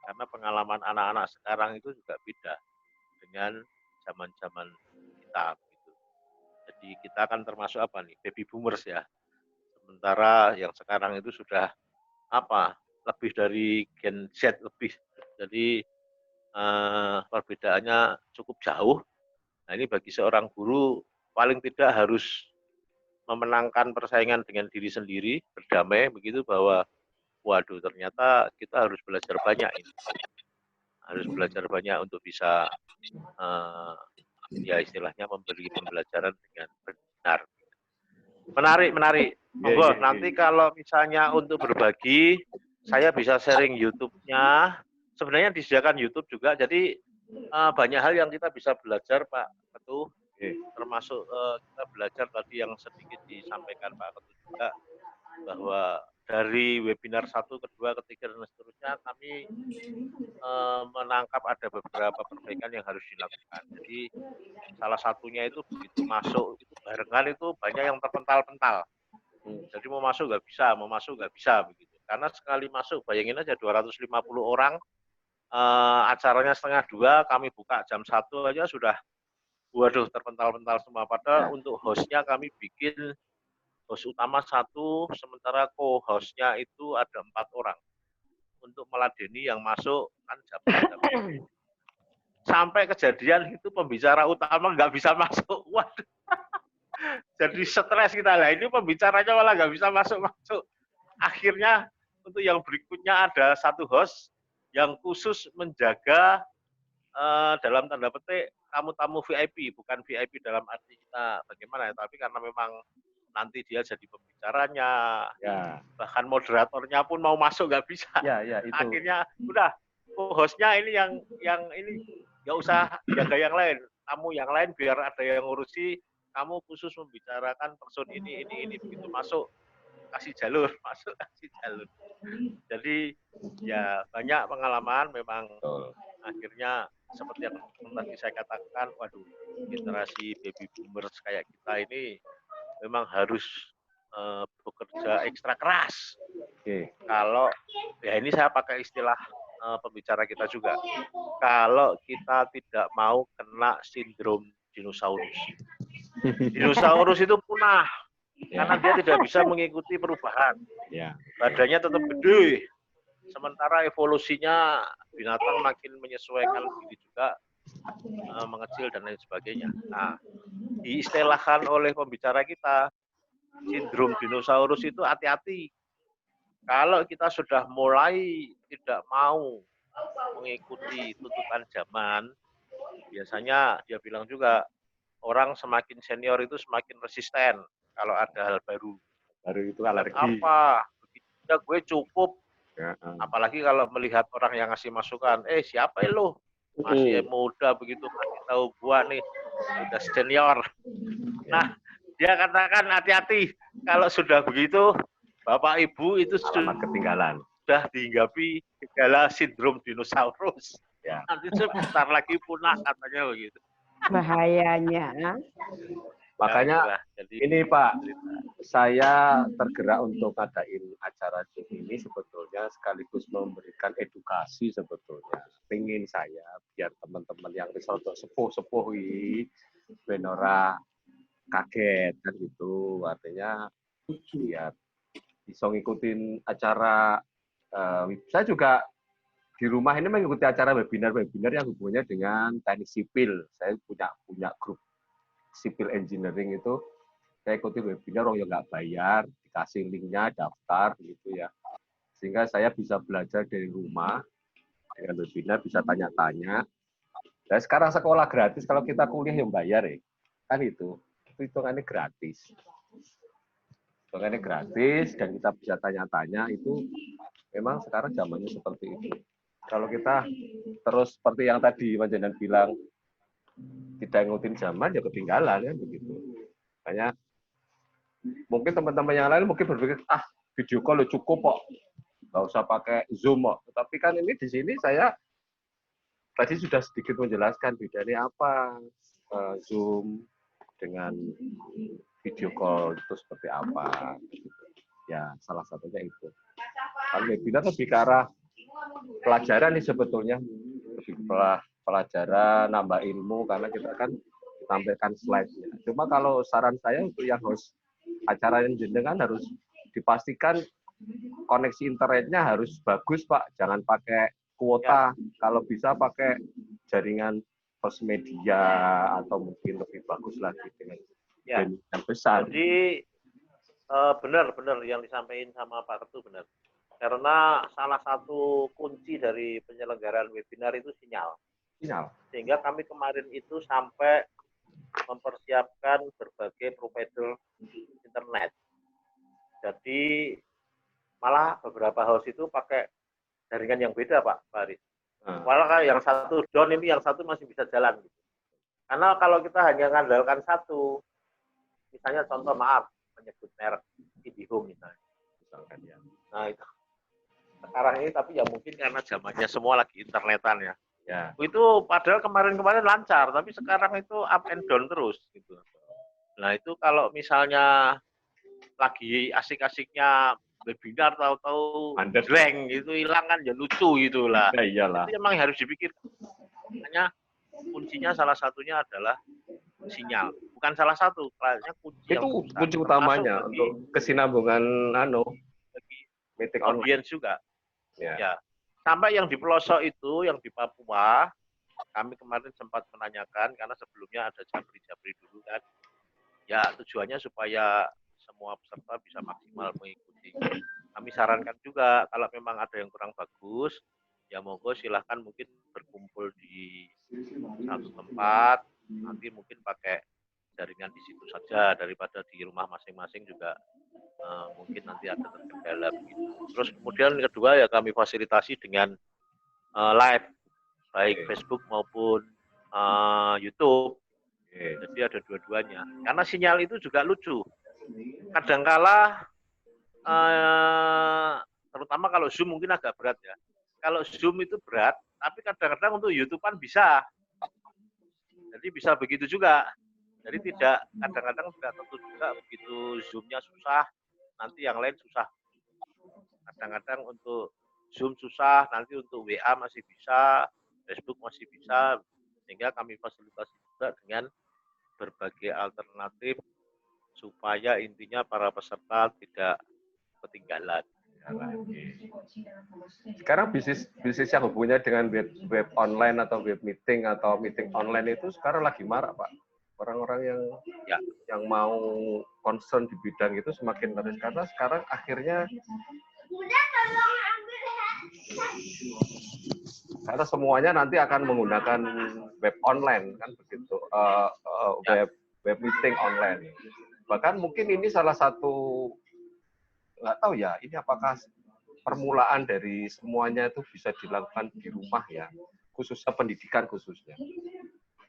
Karena pengalaman anak-anak sekarang itu juga beda dengan zaman-zaman kita. Gitu. Jadi kita kan termasuk apa nih, baby boomers ya. Sementara yang sekarang itu sudah lebih dari Gen Z lebih. Jadi perbedaannya cukup jauh. Nah, ini bagi seorang guru paling tidak harus memenangkan persaingan dengan diri sendiri, berdamai begitu bahwa waduh ternyata kita harus belajar banyak ini. Harus belajar banyak untuk bisa ya istilahnya memberi pembelajaran dengan benar. Menarik. Monggo, nanti kalau misalnya untuk berbagi, saya bisa sharing YouTube-nya. Sebenarnya disediakan YouTube juga, jadi banyak hal yang kita bisa belajar, Pak Ketua. Termasuk kita belajar tadi yang sedikit disampaikan Pak Ketua juga, bahwa dari webinar 1, kedua, ketiga, dan seterusnya, kami menangkap ada beberapa perbaikan yang harus dilakukan. Jadi salah satunya itu begitu masuk, itu barengan itu banyak yang terpental-pental. Jadi mau masuk nggak bisa begitu. Karena sekali masuk, bayangin aja 250 orang, acaranya 1:30, kami buka jam 1 aja sudah, waduh terpental-pental semua. Padahal untuk hostnya kami bikin host utama 1, sementara co-hostnya itu ada 4 orang. Untuk meladeni yang masuk kan jam. Sampai kejadian itu pembicara utama nggak bisa masuk. Waduh. Jadi stres kita lah. Ini pembicaranya malah nggak bisa masuk. Akhirnya untuk yang berikutnya ada 1 host yang khusus menjaga dalam tanda petik tamu-tamu VIP, bukan VIP dalam arti kita bagaimana ya, tapi karena memang nanti dia jadi pembicaranya, bahkan moderatornya pun mau masuk nggak bisa. Itu. Akhirnya udah hostnya ini yang ini nggak usah jaga yang lain, tamu yang lain biar ada yang ngurusi, kamu khusus membicarakan person ini begitu masuk kasih jalur. Jadi ya banyak pengalaman memang. Akhirnya seperti yang tadi saya katakan, waduh generasi baby boomers kayak kita ini memang harus bekerja ekstra keras. Kalau ya ini saya pakai istilah pembicara kita juga. Kalau kita tidak mau kena sindrom dinosaurus. Dinosaurus itu punah karena dia tidak bisa mengikuti perubahan. Badannya tetap gede. Sementara evolusinya binatang makin menyesuaikan diri juga, mengecil dan lain sebagainya. Nah, diistilahkan oleh pembicara kita, sindrom dinosaurus itu hati-hati. Kalau kita sudah mulai tidak mau mengikuti tuntutan zaman, biasanya dia bilang juga, orang semakin senior itu semakin resisten kalau ada hal baru. Baru itu alergi. Apa? Begitu gue cukup. Apalagi kalau melihat orang yang ngasih masukan, siapa lo? Masih muda begitu, masih tahu gua nih, udah senior. Nah, dia katakan hati-hati, kalau sudah begitu, Bapak Ibu itu sudah ketinggalan. Sudah dihinggapi gejala sindrom dinosaurus. Nanti sebentar lagi punah katanya begitu. Bahayanya. Makanya ini Pak, saya tergerak untuk ngadain acara ini sebetulnya sekaligus memberikan edukasi sebetulnya. Pengen saya biar teman-teman yang risauto sepuh-sepuh ini benora kaget kan gitu. Artinya biar bisa ngikutin acara. Saya juga di rumah ini mengikuti acara webinar-webinar yang hubungannya dengan teknik sipil. Saya punya grup civil engineering itu, saya ikuti webinar yang nggak bayar, dikasih linknya, daftar gitu ya, sehingga saya bisa belajar dari rumah dengan webinar, bisa tanya-tanya. Dan sekarang sekolah gratis, kalau kita kuliah yang bayar ya, kan itu hitungannya gratis. Hitungannya gratis dan kita bisa tanya-tanya, itu memang sekarang zamannya seperti itu. Kalau kita terus seperti yang tadi Mas Jenan bilang, tidak ngikutin zaman ya ketinggalan ya begitu. Makanya mungkin teman-teman yang lain mungkin berpikir video call cukup kok, nggak usah pakai Zoom kok. Tapi kan ini di sini saya tadi sudah sedikit menjelaskan bedanya apa Zoom dengan video call itu seperti apa. Ya salah satunya itu. Kalau webinar lebih ke arah pelajaran nih sebetulnya, lebih pelajaran, nambah ilmu, karena kita kan tampilkan slide-nya. Cuma kalau saran saya untuk yang host acara yang jenengan harus dipastikan koneksi internetnya harus bagus Pak, jangan pakai kuota, kalau bisa pakai jaringan first media atau mungkin lebih bagus lagi dengan ya. yang besar. Jadi benar yang disampaikan sama Pak Ketu benar. Karena salah satu kunci dari penyelenggaraan webinar itu sinyal. Sehingga kami kemarin itu sampai mempersiapkan berbagai provider internet. Jadi malah beberapa host itu pakai jaringan yang beda, Pak Faris. Malah yang satu down ini, yang satu masih bisa jalan. Karena kalau kita hanya mengandalkan satu, misalnya contoh maaf menyebut merek IndiHome misalnya. Nah itu sekarang ini tapi ya mungkin karena zamannya semua lagi internetan ya. Itu padahal kemarin-kemarin lancar, tapi sekarang itu up and down terus gitu. Nah itu kalau misalnya lagi asik-asiknya webinar tahu-tahu blank itu hilang kan ya lucu gitulah. Ya iyalah. Itu memang harus dipikir. Hanya kuncinya salah satunya adalah sinyal. Bukan salah satu, kayaknya kunci itu kunci utamanya untuk kesinambungan meeting audiens juga. Ya. Sampai yang di pelosok itu, yang di Papua, kami kemarin sempat menanyakan karena sebelumnya ada Japri dulu kan. Ya, tujuannya supaya semua peserta bisa maksimal mengikuti. Kami sarankan juga kalau memang ada yang kurang bagus, ya monggo silahkan mungkin berkumpul di satu tempat, nanti mungkin pakai jaringan di situ saja daripada di rumah masing-masing juga mungkin nanti ada terkendala begitu. Terus kemudian kedua ya kami fasilitasi dengan live baik Facebook maupun YouTube. Jadi ada dua-duanya. Karena sinyal itu juga lucu. Kadangkala terutama kalau Zoom mungkin agak berat ya. Kalau Zoom itu berat, tapi kadang-kadang untuk YouTube-an bisa. Jadi bisa begitu juga. Jadi tidak kadang-kadang tidak tentu juga begitu Zoom-nya susah, nanti yang lain susah. Kadang-kadang untuk Zoom susah, nanti untuk WA masih bisa, Facebook masih bisa, sehingga kami fasilitasi juga dengan berbagai alternatif supaya intinya para peserta tidak ketinggalan. Sekarang bisnis yang hubungannya dengan web online atau web meeting atau meeting online itu sekarang lagi marak, Pak. Orang-orang yang mau concern di bidang itu semakin menarik karena sekarang akhirnya karena semuanya nanti akan menggunakan web online kan begitu, web meeting online. Bahkan mungkin ini salah satu, nggak tahu ya, ini apakah permulaan dari semuanya itu bisa dilakukan di rumah ya, khususnya pendidikan khususnya.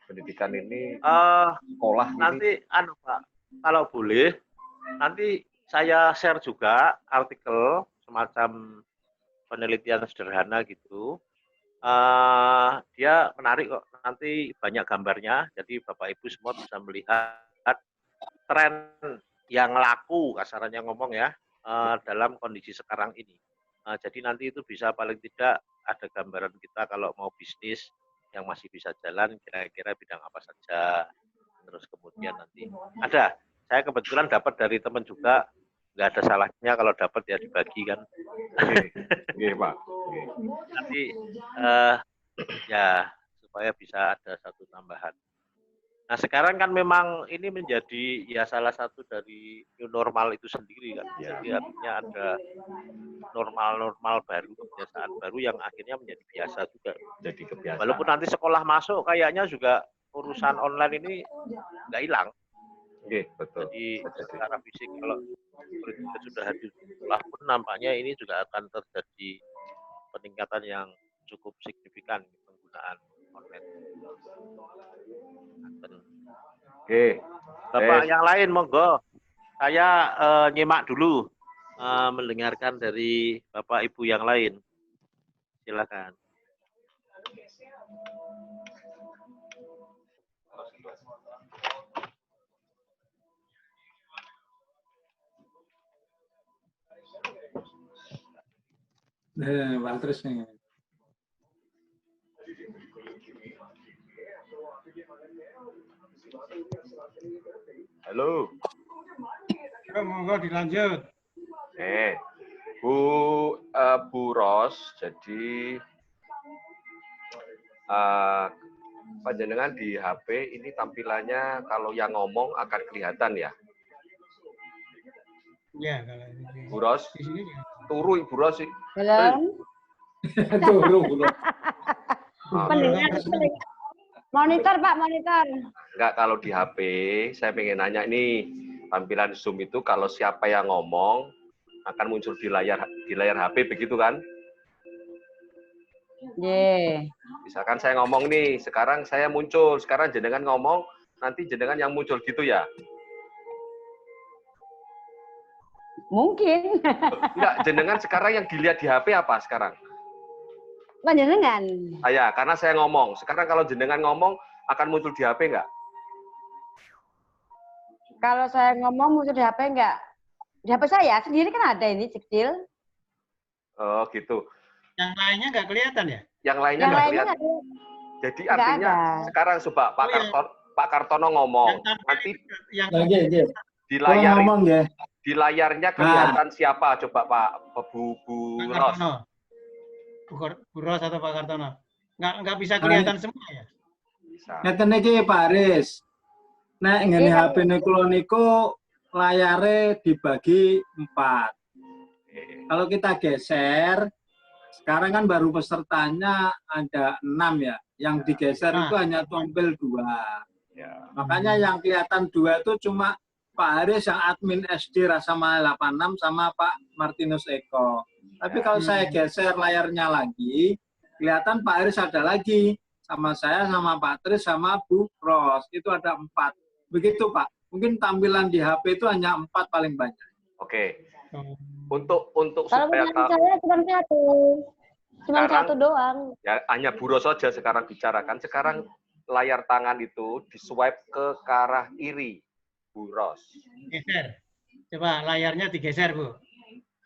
Pendidikan ini sekolah nanti ini. Pak, kalau boleh nanti saya share juga artikel semacam penelitian sederhana gitu. Dia menarik kok, nanti banyak gambarnya, jadi Bapak Ibu semua bisa melihat tren yang laku, kasarannya ngomong ya, dalam kondisi sekarang ini. Jadi nanti itu bisa paling tidak ada gambaran kita kalau mau bisnis yang masih bisa jalan, kira-kira bidang apa saja. Terus kemudian nanti ada, saya kebetulan dapat dari teman juga, nggak ada salahnya kalau dapat ya dibagi kan. Iya, Pak. Nanti ya supaya bisa ada satu tambahan. Nah sekarang kan memang ini menjadi ya salah satu dari new normal itu sendiri kan. Jadi artinya ada normal baru, kebiasaan baru yang akhirnya menjadi biasa juga. Jadi kebiasaan. Walaupun nanti sekolah masuk kayaknya juga urusan online ini nggak hilang. Betul. Jadi secara fisik kalau sudah hadir sekolah pun nampaknya ini juga akan terjadi peningkatan yang cukup signifikan penggunaan online. Bapak yang lain monggo. Saya nyimak dulu, mendengarkan dari Bapak Ibu yang lain. Silakan. Terus nih. Halo. Monggo dilanjut. Bu Ros, jadi panjenengan di HP ini tampilannya kalau yang ngomong akan kelihatan ya. Ya, kalau di Bu Ros, di sini ya. turu Ibu Ros sih. Belum. Turu. Pendengar. Monitor Pak, monitor. Enggak, kalau di HP, saya pengen nanya ini, tampilan Zoom itu kalau siapa yang ngomong akan muncul di layar HP, begitu kan? Ye. Misalkan saya ngomong nih, sekarang saya muncul, sekarang jenengan ngomong, nanti jenengan yang muncul gitu ya? Mungkin. Enggak, jenengan sekarang yang dilihat di HP apa sekarang? Panjenengan. Ya, karena saya ngomong. Sekarang kalau jenengan ngomong, akan muncul di HP enggak? Kalau saya ngomong muncul di HP enggak? Di HP saya sendiri kan ada ini kecil. Oh, gitu. Yang lainnya nggak kelihatan ya? Yang lainnya Yang nggak lainnya kelihatan. nggak Jadi nggak artinya ada. sekarang coba Pak Kartono ngomong. Yang tanpa Nanti yang di layar ngomong ya. di layarnya kelihatan siapa? Coba Pak Bu Pak Ros. Kartono. Bu Ros atau Pak Kartono. Nggak bisa kelihatan semua ya? Bisa. Ngeten iki Pak Aris. Nek ngene Iya. HP niku niku layare dibagi 4. Kalau kita geser, sekarang kan baru pesertanya ada 6 ya. Yang digeser itu hanya tampil 2. Ya. Makanya yang kelihatan 2 itu cuma Pak Aris yang admin SD Rasamala 86 sama Pak Martinus Eko. Tapi kalau saya geser layarnya lagi, kelihatan Pak Aris ada lagi. Sama saya, sama Pak Tris, sama Bu Ros. Itu ada 4. Begitu Pak. Mungkin tampilan di HP itu hanya 4 paling banyak. Oke. Untuk Kalau supaya punya saya cuma satu. Cuma Sekarang- satu doang. ya hanya Bu Ros saja sekarang bicarakan. Sekarang layar tangan itu di swipe ke arah kiri, Bu Ros. Geser. Coba layarnya digeser, Bu.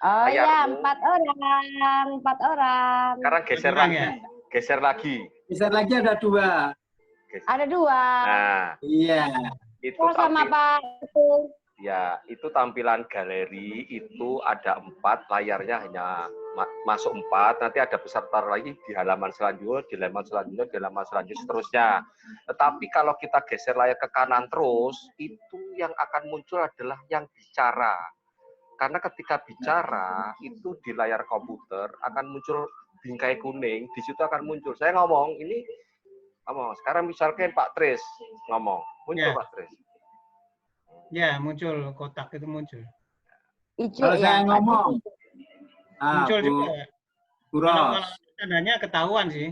Oh iya, Layarmu. 4 orang. 4 orang. Sekarang geser Kurang lagi. ya? Geser lagi. Geser lagi ada 2. Ada 2. Nah, Iya. itu Oh, sama Pak itu. ya, itu tampilan galeri itu ada 4, layarnya hanya masuk 4, nanti ada peserta lagi di halaman selanjutnya, di halaman selanjutnya, di halaman selanjutnya, seterusnya. Tetapi kalau kita geser layar ke kanan terus, itu yang akan muncul adalah yang bicara. Karena ketika bicara, itu di layar komputer akan muncul bingkai kuning, di situ akan muncul. Saya ngomong, ini ngomong. Sekarang misalkan Pak Tris ngomong, muncul Ya. Pak Tris. Ya, muncul kotak itu muncul. Ijo Kalau ya. saya ngomong, Muncul Bu, juga. Bu Kalau Ros. tandanya ketahuan sih.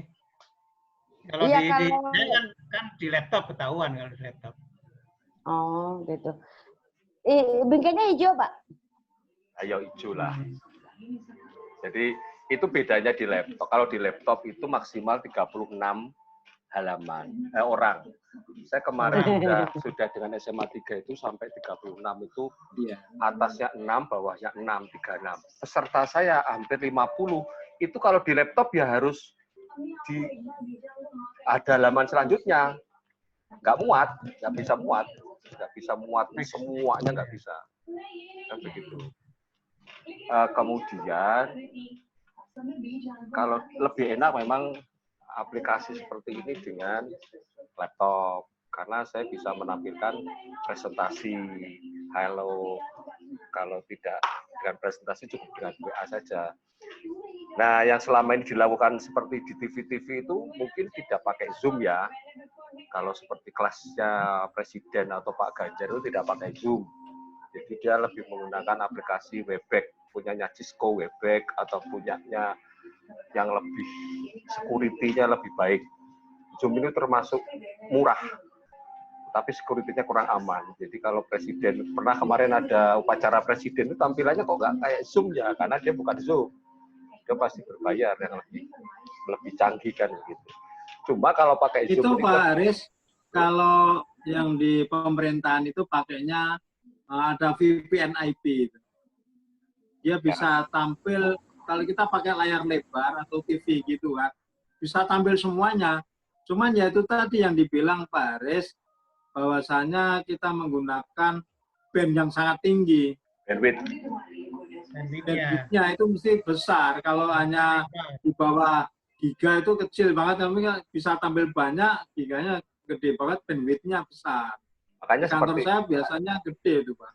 Kalau Iya, di kalau- saya kan di laptop ketahuan kalau di laptop. Oh, gitu. Bingkainya hijau, Pak. Ayo hijau lah. Jadi itu bedanya di laptop. Kalau di laptop itu maksimal 36 halaman orang. Saya kemarin sudah dengan SMA 3 itu sampai 36 itu Iya. atasnya 6, bawahnya 6, 36. Peserta saya hampir 50. Itu kalau di laptop ya harus ada halaman selanjutnya. Nggak muat, nggak bisa muat. Nggak bisa muat semuanya, nggak bisa. Kan begitu. Kemudian kalau lebih enak memang aplikasi seperti ini dengan laptop karena saya bisa menampilkan presentasi. Halo, kalau tidak dengan presentasi cukup dengan WA saja. Nah, yang selama ini dilakukan seperti di TV-TV itu mungkin tidak pakai Zoom ya. Kalau seperti kelasnya Presiden atau Pak Ganjar itu tidak pakai Zoom. Jadi dia lebih menggunakan aplikasi Webex, punyanya Cisco Webex atau punyanya yang lebih security-nya lebih baik. Zoom ini termasuk murah, tapi security-nya kurang aman. Jadi kalau Presiden, pernah kemarin ada upacara Presiden itu tampilannya kok nggak kayak Zoom ya, karena dia bukan Zoom. Dia pasti berbayar yang lebih canggih kan gitu. Cuma kalau pakai Zoom Itu Pak Aris, kalau yang di pemerintahan itu pakainya ada VPN IP. Dia bisa tampil, kalau kita pakai layar lebar atau TV gitu kan, bisa tampil semuanya. Cuman ya itu tadi yang dibilang Pak Aris, bahwasanya kita menggunakan band yang sangat tinggi. bandwidth. Dan Bandwidth-nya itu mesti besar. Kalau hanya di bawah giga itu kecil banget, tapi bisa tampil banyak, giganya gede banget, bandwidth-nya besar. Makanya kantor seperti saya biasanya gede itu Pak.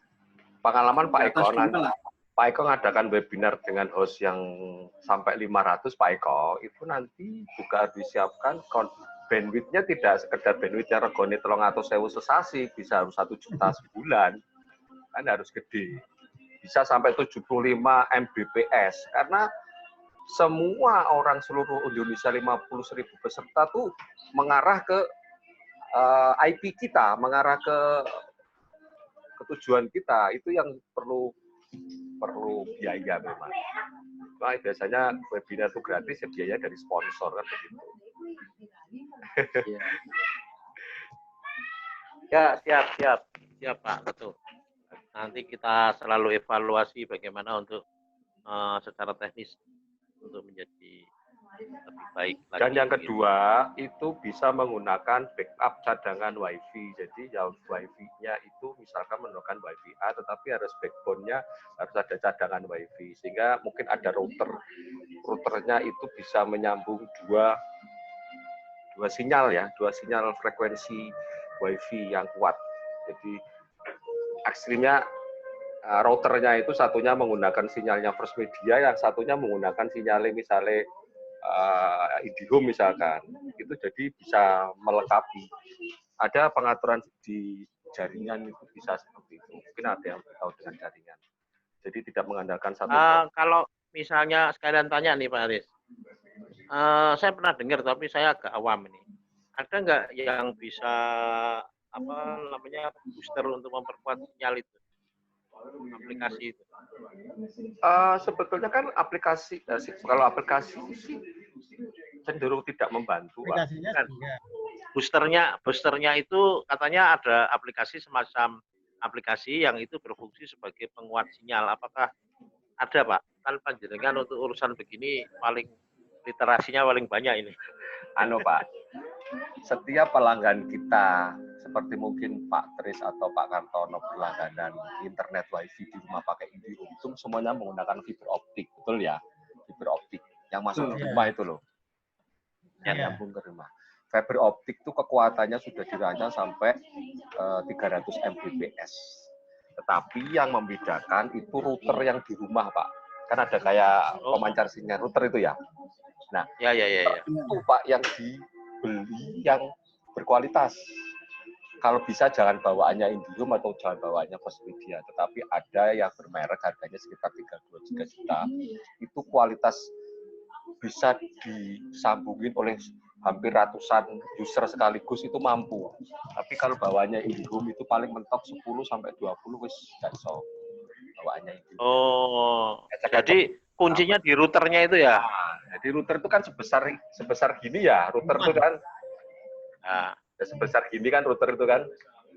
Pengalaman Pak Eko, lah. Pak Eko ngadakan webinar dengan host yang sampai 500 Pak Eko, itu nanti juga harus disiapkan bandwidth-nya tidak sekedar bandwidth-nya regone 300.000 sesasi, bisa harus 1 juta sebulan. Kan harus gede. Bisa sampai 75 Mbps, karena semua orang seluruh Indonesia 50.000 peserta tuh mengarah ke IP kita, mengarah ke tujuan kita, itu yang perlu biaya memang. Nah, biasanya webinar itu gratis, ya biaya dari sponsor kan begitu. Ya, siap Pak, betul. Nanti kita selalu evaluasi bagaimana untuk secara teknis untuk menjadi lebih baik lagi. Dan yang kedua itu bisa menggunakan backup cadangan WiFi. Jadi yang WiFi-nya itu misalkan menggunakan WiFi A, tetapi harus backbone-nya harus ada cadangan WiFi, sehingga mungkin ada routernya itu bisa menyambung dua sinyal ya, dua sinyal frekuensi WiFi yang kuat. Jadi ekstrimnya routernya itu satunya menggunakan sinyalnya First Media, yang satunya menggunakan sinyalnya misalnya IndiHome misalkan, itu jadi bisa melengkapi. Ada pengaturan di jaringan itu bisa seperti itu. Mungkin ada yang tahu dengan jaringan. Jadi tidak mengandalkan satu. Kalau misalnya sekalian tanya nih Pak Aris, saya pernah dengar tapi saya agak awam ini. Ada nggak yang bisa booster untuk memperkuat sinyal itu? Aplikasi itu? Sebetulnya kan aplikasi, kalau aplikasi sih cenderung tidak membantu. Aplikasinya Boosternya itu katanya ada aplikasi semacam aplikasi yang itu berfungsi sebagai penguat sinyal. Apakah ada Pak? Kan panjenengan untuk urusan begini paling literasinya paling banyak ini. Pak, setiap pelanggan kita, seperti mungkin Pak Tris atau Pak Kartono berlangganan internet WiFi di rumah pakai IndiHome, itu semuanya menggunakan fiber optik, betul ya? Fiber optik yang masuk di rumah itu loh, yang nyambung ke rumah. Fiber optik itu kekuatannya sudah dirancang sampai 300 Mbps. Tetapi yang membedakan itu router yang di rumah, Pak. Kan ada kayak pemancar sinyal router itu ya. Nah, itu Pak yang dibeli yang berkualitas. Kalau bisa jangan bawaannya IndiHome atau jangan bawaannya First Media, tetapi ada yang bermerek harganya sekitar 32 juta. Itu kualitas bisa disambungin oleh hampir ratusan user sekaligus, itu mampu. Tapi kalau bawaannya IndiHome itu paling mentok 10 sampai 20 wis gak iso bawaannya IndiHome. Oh, jadi kuncinya di routernya itu ya? Nah, jadi router itu kan sebesar gini ya, router itu kan. Nah, sebesar gini kan router itu kan.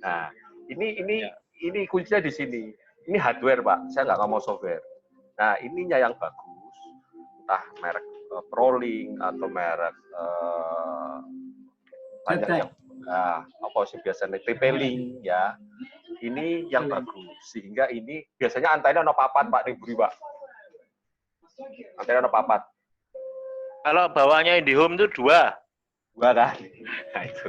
Nah, ini kuncinya di sini. Ini hardware, Pak. Saya nggak ngomong software. Nah, ininya yang bagus. Entah merek ProLink atau merek banyak yang apa sih biasanya TP-Link ya. Ini yang bagus. Sehingga ini biasanya antena ono papat, Pak, ning buri, Pak. Antena ono papat. Kalau bawahnya IndiHome itu 2 kan? Nah, itu.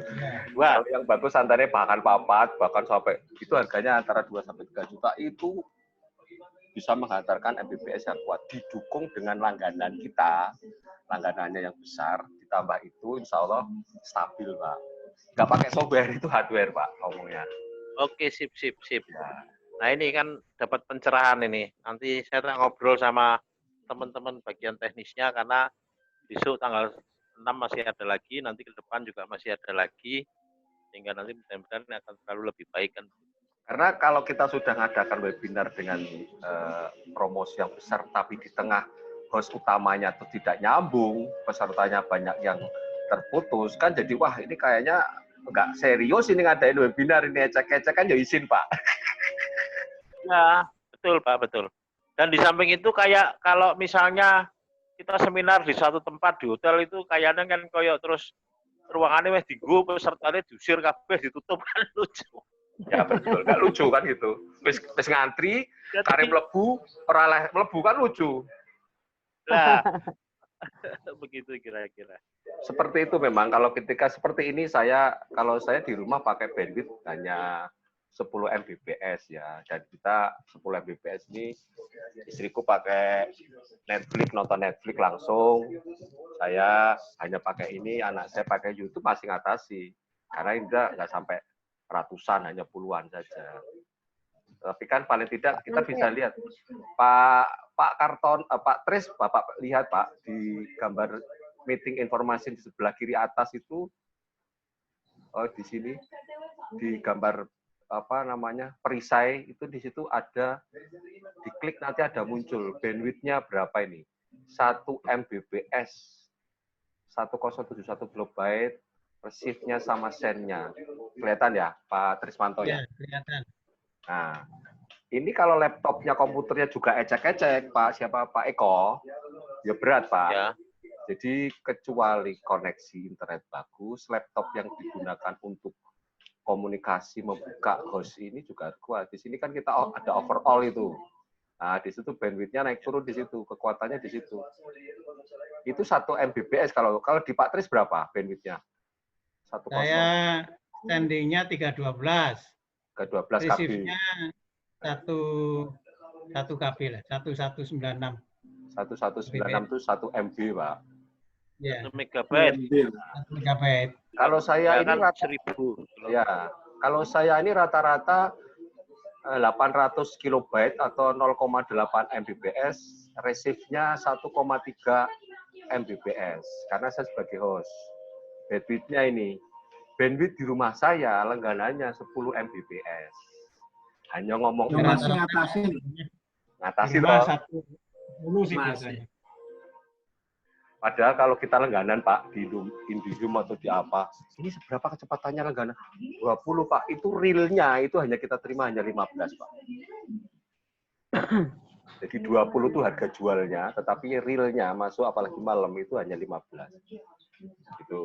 Kalau yang bagus antaranya bahkan papat, bahkan sampai itu harganya antara 2 sampai 3 juta, itu bisa menghantarkan Mbps yang kuat, didukung dengan langganan kita, langganannya yang besar, ditambah itu insya Allah stabil, Pak. Nggak pakai software, itu hardware, Pak, ngomongnya. Oke, sip. Nah, ini kan dapat pencerahan ini. Nanti saya ngobrol sama teman-teman bagian teknisnya, karena besok tanggal 6 masih ada lagi, nanti ke depan juga masih ada lagi, sehingga nanti mudah-mudahan akan selalu lebih baik kan. Karena kalau kita sudah mengadakan webinar dengan promosi yang besar, tapi di tengah host utamanya itu tidak nyambung, pesertanya banyak yang terputus, kan jadi wah ini kayaknya nggak serius ini ngadain webinar, ini ecek-ecek kan ya izin, Pak. Ya, betul Pak, betul. Dan di samping itu kayak kalau misalnya kita seminar di satu tempat di hotel itu kayaknya kan koyok terus ruangannya wis diggo pesertanya diusir kabeh ditutup, kan lucu. Ya betul, nggak lucu kan gitu. Wis ngantri, kare mlebu, ora mlebu kan lucu. Nah, Begitu kira-kira. Seperti itu memang kalau ketika seperti ini kalau saya di rumah pakai bandwidth hanya 10 Mbps ya, dan kita 10 Mbps ini istriku pakai Netflix, nonton Netflix langsung, saya hanya pakai ini, anak saya pakai YouTube masih ngatasi karena nggak sampai ratusan, hanya puluhan saja. Tapi kan paling tidak kita bisa lihat Pak Karton, Pak Tris, Bapak lihat Pak di gambar meeting informasi di sebelah kiri atas itu, di sini di gambar perisai itu di situ ada, diklik nanti ada muncul bandwidth-nya berapa ini, 1 Mbps, 1071 kilobyte, receive-nya sama send-nya. Kelihatan ya Pak Trismanto ya? Kelihatan. Nah, ini kalau laptopnya, komputernya juga ecek-ecek Pak Eko, ya berat Pak. Ya. Jadi kecuali koneksi internet bagus, laptop yang digunakan untuk komunikasi membuka host ini juga kuat. Di sini kan kita ada overall itu. Nah, di situ bandwidth-nya naik turun di situ, kekuatannya di situ. Itu 1 Mbps. Kalau di Pak Tris berapa bandwidth-nya? Saya standing-nya 312. 312 KB. Receive-nya 1 KB lah, 1196. 1196 itu 1 MB, Pak. Ya. 1 megabyte. 1 megabyte. Kalau saya ini kan 1000. Ya, kalau saya ini rata-rata 800 kilobyte atau 0,8 Mbps, receive-nya 1,3 Mbps karena saya sebagai host. Bandwidth-nya ini, bandwidth di rumah saya langganannya 10 Mbps. Hanya ngomong ngatasin loh. 10 sih biasanya. Padahal kalau kita langganan Pak di IndiHome atau di apa, ini seberapa kecepatannya langganan? 20 Pak, itu realnya itu hanya kita terima hanya 15 Pak. Jadi 20 itu harga jualnya, tetapi realnya masuk apalagi malam itu hanya 15. Gitu.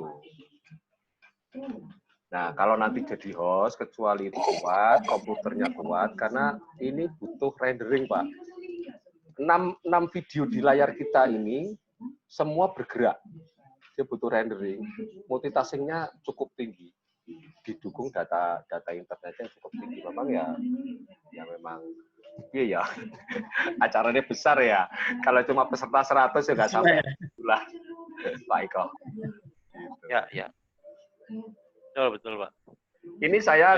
Nah, kalau nanti jadi host, kecuali itu kuat, komputernya kuat, karena ini butuh rendering Pak. 6 video di layar kita ini, semua bergerak. Dia butuh rendering. Multitasking-nya cukup tinggi. Didukung data internetnya cukup tinggi. Memang ya memang iya ya. Acaranya besar ya. Kalau cuma peserta 100 ya nggak sampai itulah Pak Eko. Gitu. Ya. Betul Pak. Ini saya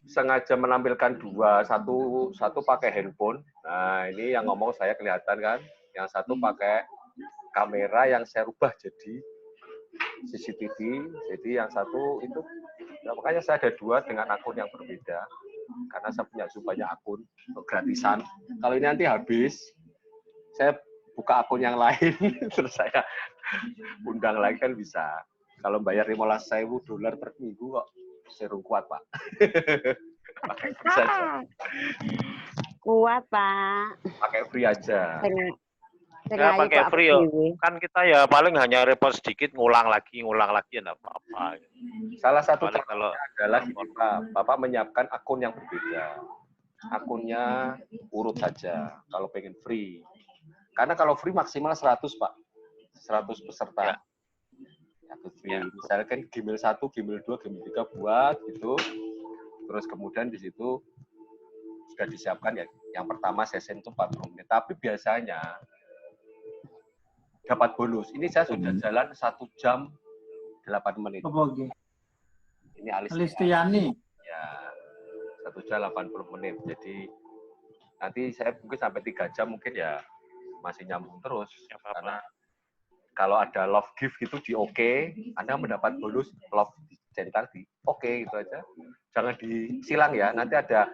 sengaja menampilkan dua, satu pakai handphone. Nah, ini yang ngomong saya kelihatan kan. Yang satu pakai kamera yang saya rubah jadi CCTV. Jadi yang satu itu, ya makanya saya ada dua dengan akun yang berbeda. Karena saya punya banyak akun gratisan. Kalau ini nanti habis, saya buka akun yang lain, terus saya undang lagi kan bisa. Kalau bayar $15.000 per minggu kok serung kuat Pak. Pakai free saja. Kuat Pak. Pakai free aja. Ya pakai free yo. Kan kita ya paling hanya repot sedikit, ngulang lagi ya enggak apa-apa. Salah satu caranya adalah Bapak menyiapkan akun yang berbeda. Akunnya urut saja kalau pengen free. Karena kalau free maksimal 100 Pak. 100 peserta. Ya. Ya. Misalkan Gmail 1, Gmail 2, Gmail 3 buat gitu. Terus kemudian di situ sudah disiapkan ya. Yang pertama session itu 40 menit. Tapi biasanya dapat bonus. Ini saya sudah jalan 1 jam 8 menit. Ini Alistiani. Ya, 1 jam 80 menit. Jadi nanti saya mungkin sampai 3 jam mungkin ya masih nyambung terus. Ya, karena kalau ada love gift gitu di oke, Anda mendapat bonus love centang di oke gitu aja. Jangan disilang ya. Nanti ada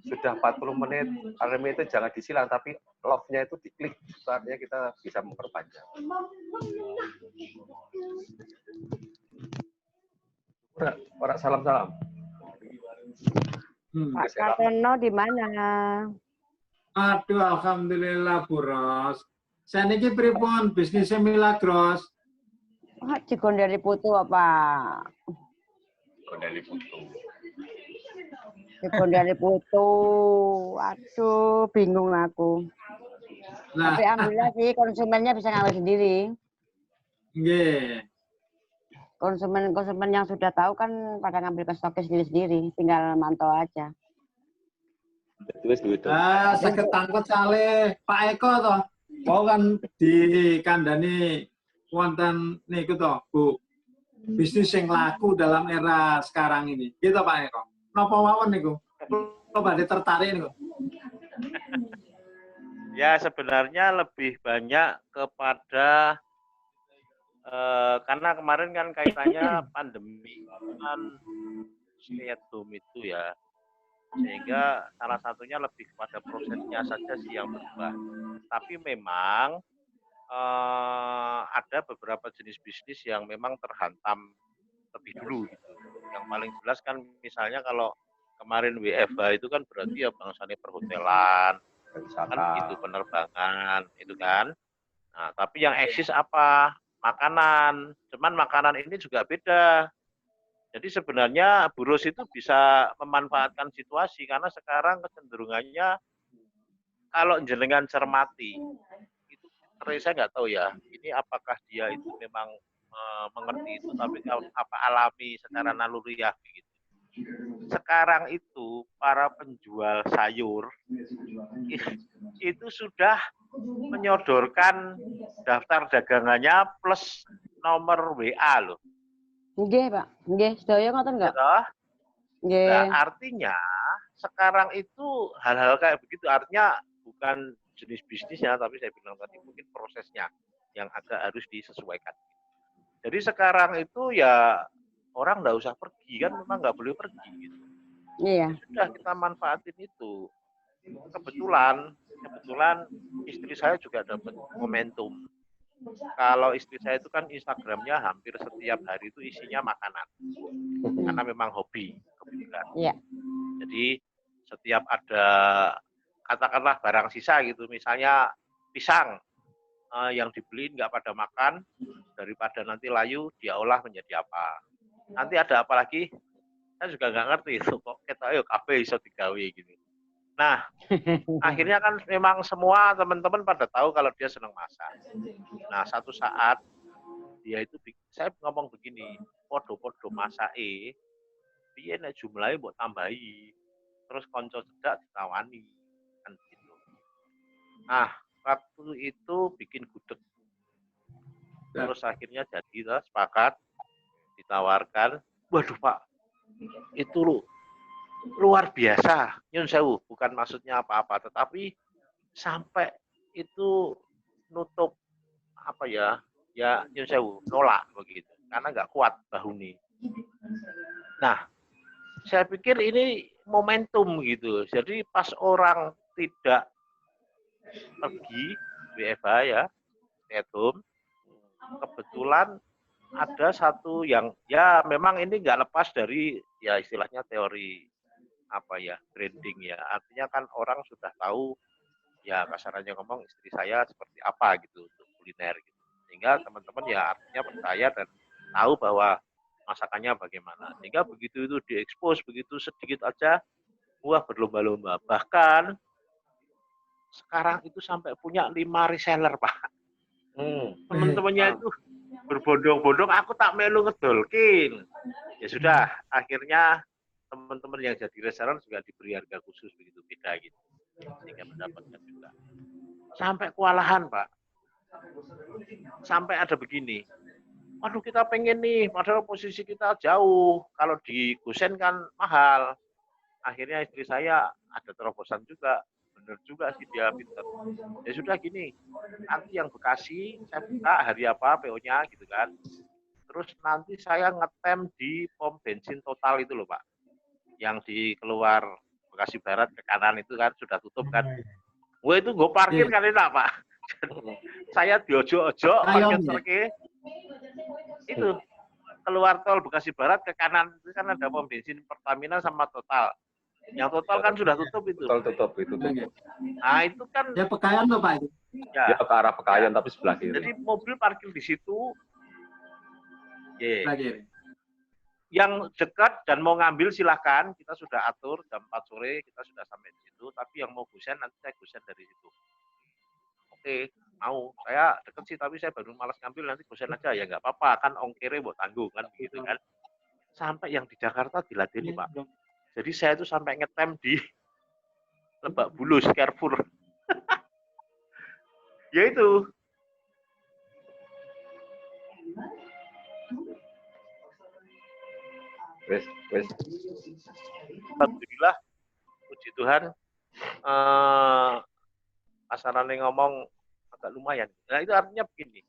sudah 40 menit, RME itu jangan disilang, tapi love-nya itu diklik, artinya kita bisa memperpanjang. Orang salam-salam. Pak Kartono di mana? Aduh, alhamdulillah Bu Ros. Saya ini pripun bisnisnya Milagros. Cikondari Putu apa? Cikondari Putu. Cikondari Putu. Aduh, bingung aku. Nah, tapi alhamdulillah sih konsumennya bisa ngambil sendiri. nggih. Konsumen yang sudah tahu kan pada ngambil ke stokis sendiri-sendiri, tinggal mantau aja. Saged tangkut kalih Pak Eko toh. Wau kan dikandani wonten niku toh, Bu. Bisnis yang laku dalam era sekarang ini. Gitu Pak Eko. Napa mawon niku? Kok badhe tertarik niku? Ya sebenarnya lebih banyak kepada karena kemarin kan kaitannya pandemi kan stay at home itu ya, sehingga salah satunya lebih kepada prosesnya saja sih yang berubah. Tapi memang ada beberapa jenis bisnis yang memang terhantam lebih dulu gitu. Yang paling jelas kan misalnya kalau kemarin WFH itu kan berarti ya bangsane perhotelan, kan itu penerbangan itu kan. Nah, tapi yang eksis apa? Makanan. Cuman makanan ini juga beda. Jadi sebenarnya Burus itu bisa memanfaatkan situasi karena sekarang kecenderungannya kalau jenengan cermati itu saya nggak tahu ya. Ini apakah dia itu memang mengerti itu tapi apa alami secara naluriah begitu. Sekarang itu para penjual sayur itu sudah menyodorkan daftar dagangannya plus nomor WA loh. Nggih, Pak. Nggih, sedaya ngoten enggak? Nggih. Nah, artinya sekarang itu hal-hal kayak begitu artinya bukan jenis bisnisnya tapi saya bilang tadi mungkin prosesnya yang agak harus disesuaikan. Jadi sekarang itu ya orang nggak usah pergi kan memang nggak boleh pergi gitu. Iya. Ya sudah kita manfaatin itu. Kebetulan istri saya juga dapat momentum. Kalau istri saya itu kan Instagramnya hampir setiap hari itu isinya makanan, karena memang hobi kebetulan. Iya. Jadi setiap ada katakanlah barang sisa gitu, misalnya pisang yang dibeli nggak pada makan, daripada nanti layu dia olah menjadi apa. Nanti ada apa lagi? Saya juga nggak ngerti itu kok kita ayo kafe iso digawe gitu. Nah, akhirnya kan memang semua teman-teman pada tahu kalau dia senang masak. Nah, satu saat dia itu saya ngomong begini, podo-podo masake piye nek jumlahe mbok tambahi. Terus konco cedak ditawani kan gitu. Nah, waktu itu bikin gudeg. Terus akhirnya jadi sepakat ditawarkan, waduh Pak, itu luar biasa, nyun sewu, bukan maksudnya apa-apa, tetapi sampai itu nutup apa ya nyun sewu, nolak begitu, karena nggak kuat bahuni. Nah, saya pikir ini momentum gitu, jadi pas orang tidak pergi WFH ya, stay at home, kebetulan ada satu yang ya memang ini nggak lepas dari ya istilahnya teori apa ya branding ya, artinya kan orang sudah tahu ya kasarannya ngomong istri saya seperti apa gitu untuk kuliner gitu, sehingga teman-teman ya artinya percaya dan tahu bahwa masakannya bagaimana, sehingga begitu itu diekspos begitu sedikit aja wah berlomba-lomba, bahkan sekarang itu sampai punya 5 reseller Pak. Teman-temannya itu berbondong-bondong, aku tak melu ngedolkin. Ya sudah, akhirnya teman-teman yang jadi reseller juga diberi harga khusus begitu beda gitu, sehingga mendapatkan juga. Sampai kewalahan Pak, sampai ada begini, waduh kita pengen nih, padahal posisi kita jauh, kalau di Gusen kan mahal. Akhirnya istri saya ada terobosan juga, bener juga sih dia pinter. Ya sudah gini, nanti yang Bekasi saya buka hari apa PO-nya gitu kan. Terus nanti saya ngetem di pom bensin Total itu loh Pak, yang di keluar Bekasi Barat ke kanan itu kan sudah tutup kan. Wah itu gue parkir kan enak Pak. Saya diojo-ojo parkir terke itu keluar tol Bekasi Barat ke kanan itu kan ada pom bensin Pertamina sama Total. Yang Total kan sudah tutup itu. Total tutup itu tutup. Nah itu kan ya Pekayan tuh Pak itu. Ya ke arah Pekayan tapi sebelah kiri. Jadi mobil parkir di situ. Yeah. Yang dekat dan mau ngambil silahkan, kita sudah atur jam 4 sore kita sudah sampai di situ, tapi yang mau gusen nanti saya gusen dari situ. Oke, mau. Saya deket sih, tapi saya baru malas ngambil, nanti gosen aja. Ya nggak apa-apa, kan ongkirnya buat tanggung, kan begitu kan. Sampai yang di Jakarta diladeni, Pak. Jadi saya itu sampai ngetem di Lebak Bulus, Carrefour. Ya itu. Wes. Alhamdulillah, puji Tuhan, pasarannya ngomong agak lumayan. Nah itu artinya begini,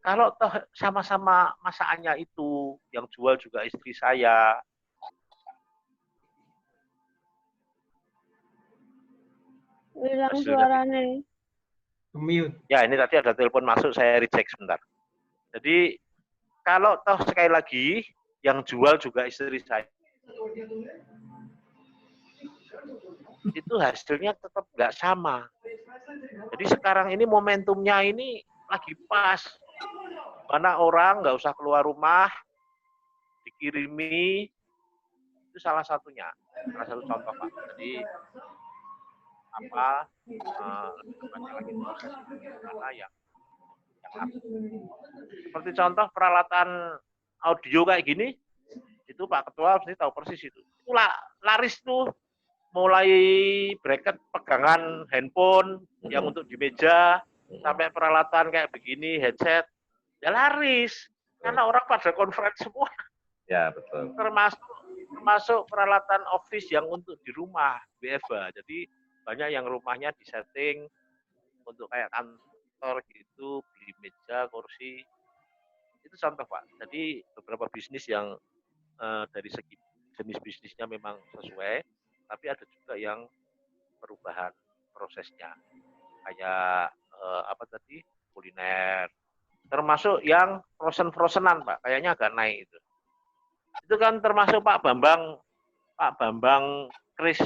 kalau toh sama-sama masakannya itu, yang jual juga istri saya. Hilang suaranya. Mute. Ya ini tadi ada telepon masuk, saya reject sebentar. Jadi kalau toh sekali lagi, yang jual juga istri saya, itu hasilnya tetap nggak sama. Jadi sekarang ini momentumnya ini lagi pas. Mana orang nggak usah keluar rumah, dikirimi, itu salah satunya. Salah satu contoh, Pak. Jadi lebih banyak lagi proses mana yang seperti contoh peralatan audio kayak gini, itu Pak Ketua pasti tahu persis itu. Itu laris tuh, mulai bracket pegangan handphone yang untuk di meja, sampai peralatan kayak begini, headset, ya laris. Karena orang pada conference semua. Ya, betul. Termasuk peralatan office yang untuk di rumah, WFH. Jadi banyak yang rumahnya disetting untuk kayak kantor gitu, beli meja, kursi. Itu contoh, Pak. Jadi beberapa bisnis yang dari segi jenis bisnisnya memang sesuai, tapi ada juga yang perubahan prosesnya. Kayak apa tadi? Kuliner. Termasuk yang frozen-frozenan, Pak. Kayaknya agak naik itu. Itu kan termasuk Pak Bambang Kris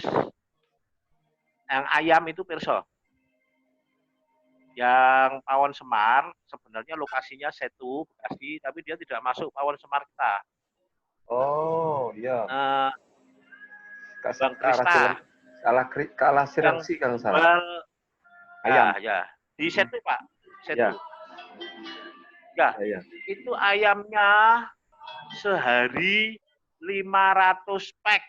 yang ayam itu pirsa. Yang Pawon Semar sebenarnya lokasinya Setu, Bekasi, tapi dia tidak masuk Pawon Semar kita. Oh, iya. Bang Krista. Kalah Sirangsi kalau salah. Ayam. Ya. Di Setu, Pak. Setu. Ya. Itu ayamnya sehari 500 pack.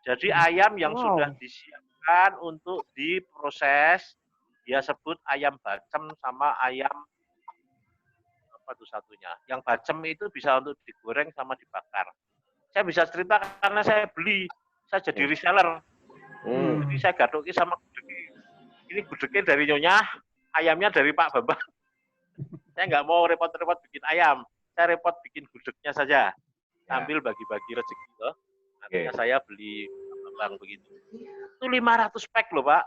Jadi ayam yang sudah disiapkan untuk diproses, dia sebut ayam bacem sama ayam apa tuh satunya. Yang bacem itu bisa untuk digoreng sama dibakar. Saya bisa cerita karena saya beli, saya jadi reseller. Jadi saya gadoki sama gudegi. Ini gudegi dari Nyonya, ayamnya dari Pak Bambang. Saya nggak mau repot-repot bikin ayam, saya repot bikin gudegnya saja. Ambil bagi-bagi rezeki loh. Nantinya saya beli Bambang begitu. Itu 500 pack loh, Pak.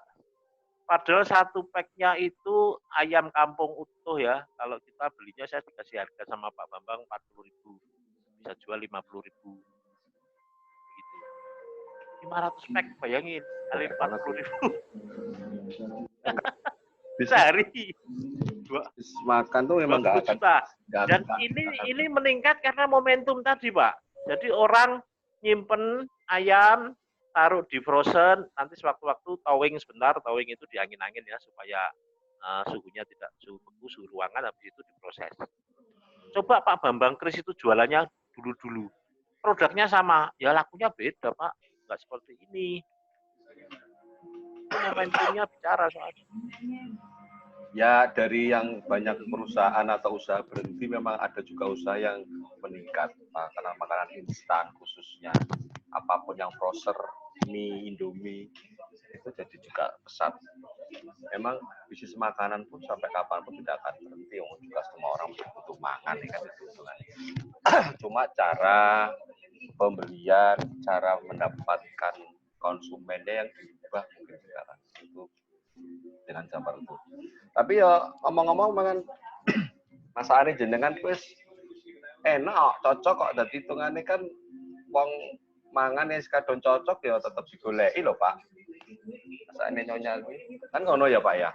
Padahal satu packnya itu ayam kampung utuh ya. Kalau kita belinya saya dikasih harga sama Pak Bambang 40.000. Bisa jual 50.000. Begitu. 500 pack, bayangin. Kali 40.000. Bisa hari. Makan tuh memang nggak akan. Dan ini meningkat karena momentum tadi, Pak. Jadi orang nyimpen ayam, taruh di frozen, nanti sewaktu-waktu towing sebentar, towing itu diangin-angin ya supaya suhunya tidak suhu beku, suhu ruangan, habis itu diproses. Coba Pak Bambang Kris itu jualannya dulu-dulu. Produknya sama, ya lakunya beda, Pak. Nggak seperti ini. Momentumnya bicara soalnya. Ya, dari yang banyak perusahaan atau usaha berhenti, memang ada juga usaha yang meningkat. Makanan instan khususnya. Apapun yang frozen, mie, indomie, itu jadi juga pesat. Memang bisnis makanan pun sampai kapanpun tidak akan berhenti. Juga semua orang butuh makan, ya kan itu. Cuma cara pembelian, cara mendapatkan konsumennya yang diubah mungkin sekarang. Itu dengan Jabar itu. Tapi ya ngomong-ngomong mangan masakane jenengan wis enak, cocok kok dadi hitungane kan wong mangan wis kadon cocok ya tetep digoleki lho, Pak. Masakane Nyonya kuwi. Kan ngono ya, Pak ya.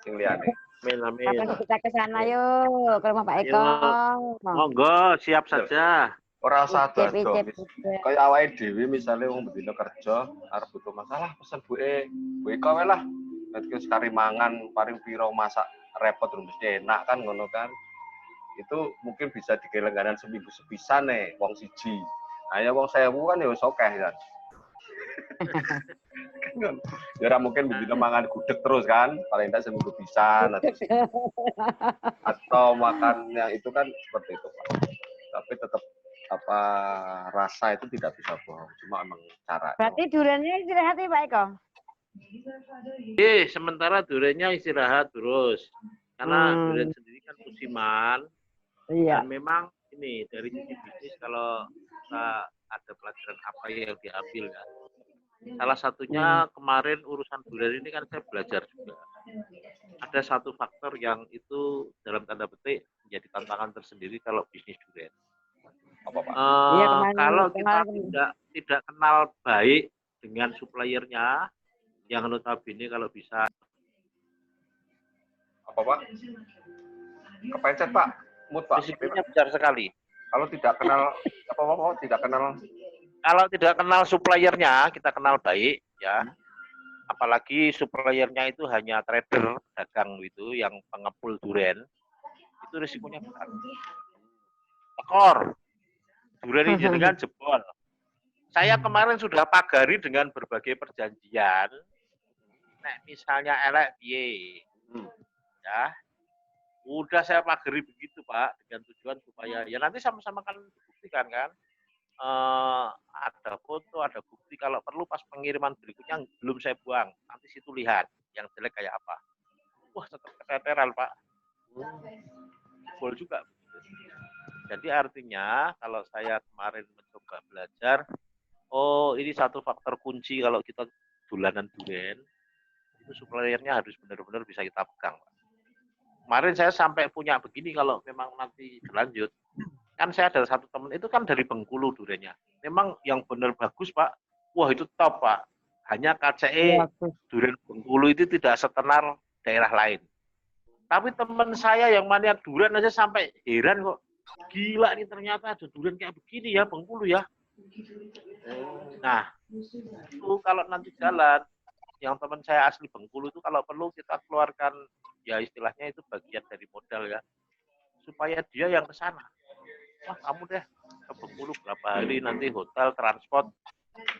Sing liyane. Kapan kita ke sana yuk, ke rumah Pak Eko. Monggo, siap saja. Ora usah ado. Kayak awake dhewe misale wong bendina kerja arep butuh masalah pesen Bu Eko wae lah. Ketika sekali mangan paling piro masak repot mesti enak kan ngono kan. Itu mungkin bisa digelenggaran seminggu sepisan nih wong siji. Hanya wong 1000 kan ya wis akeh kan. Ya mungkin begitu mangan gudeg terus kan, paling tidak seminggu pisan atau makannya itu kan seperti itu Pak. Tapi tetap apa rasa itu tidak bisa bohong, cuma emang cara. Berarti duriannya istirahat ya Pak Eko? Sementara duriannya istirahat terus. Karena durian sendiri kan musiman. Iya. Dan memang ini dari sisi bisnis kalau kita ada pelajaran apa yang diambil ya. Salah satunya kemarin urusan durian ini kan saya belajar juga. Ada satu faktor yang itu dalam tanda petik menjadi tantangan tersendiri kalau bisnis durian. Apa Pak? Kalau kita tidak kenal baik dengan suppliernya, yang notabene kalau bisa apa Pak? Kepencet Pak, mood Pak. Risikonya besar sekali. Kalau tidak kenal apa tidak kenal. Kalau tidak kenal suppliernya, kita kenal baik ya. Apalagi suppliernya itu hanya trader dagang itu yang pengepul durian, itu risikonya besar. Tekor, durian ini dengan jebol. Saya kemarin sudah pagari dengan berbagai perjanjian. Nek misalnya elek piye. Ya. Udah saya pagari begitu Pak, dengan tujuan supaya ya nanti sama-sama kan buktikan kan. Ada foto, ada bukti, kalau perlu pas pengiriman berikutnya belum saya buang, nanti situ lihat yang jelek kayak apa. Wah tetap keteteran Pak. Jebol juga. Jadi artinya kalau saya kemarin mencoba belajar, oh ini satu faktor kunci kalau kita dolanan durian, itu suppliernya harus benar-benar bisa kita pegang Pak. Kemarin saya sampai punya begini kalau memang nanti berlanjut. Kan saya ada satu teman itu kan dari Bengkulu duriannya. Memang yang benar bagus Pak. Wah itu top Pak. Hanya KCE durian Bengkulu itu tidak setenar daerah lain. Tapi teman saya yang maniak durian aja sampai heran kok. Gila nih ternyata ada durian kayak begini ya Bengkulu ya. Nah itu kalau nanti jalan, yang teman saya asli Bengkulu itu kalau perlu kita keluarkan ya istilahnya itu bagian dari modal ya. Supaya dia yang ke sana. Wah kamu deh ke Bengkulu berapa hari nanti hotel, transport,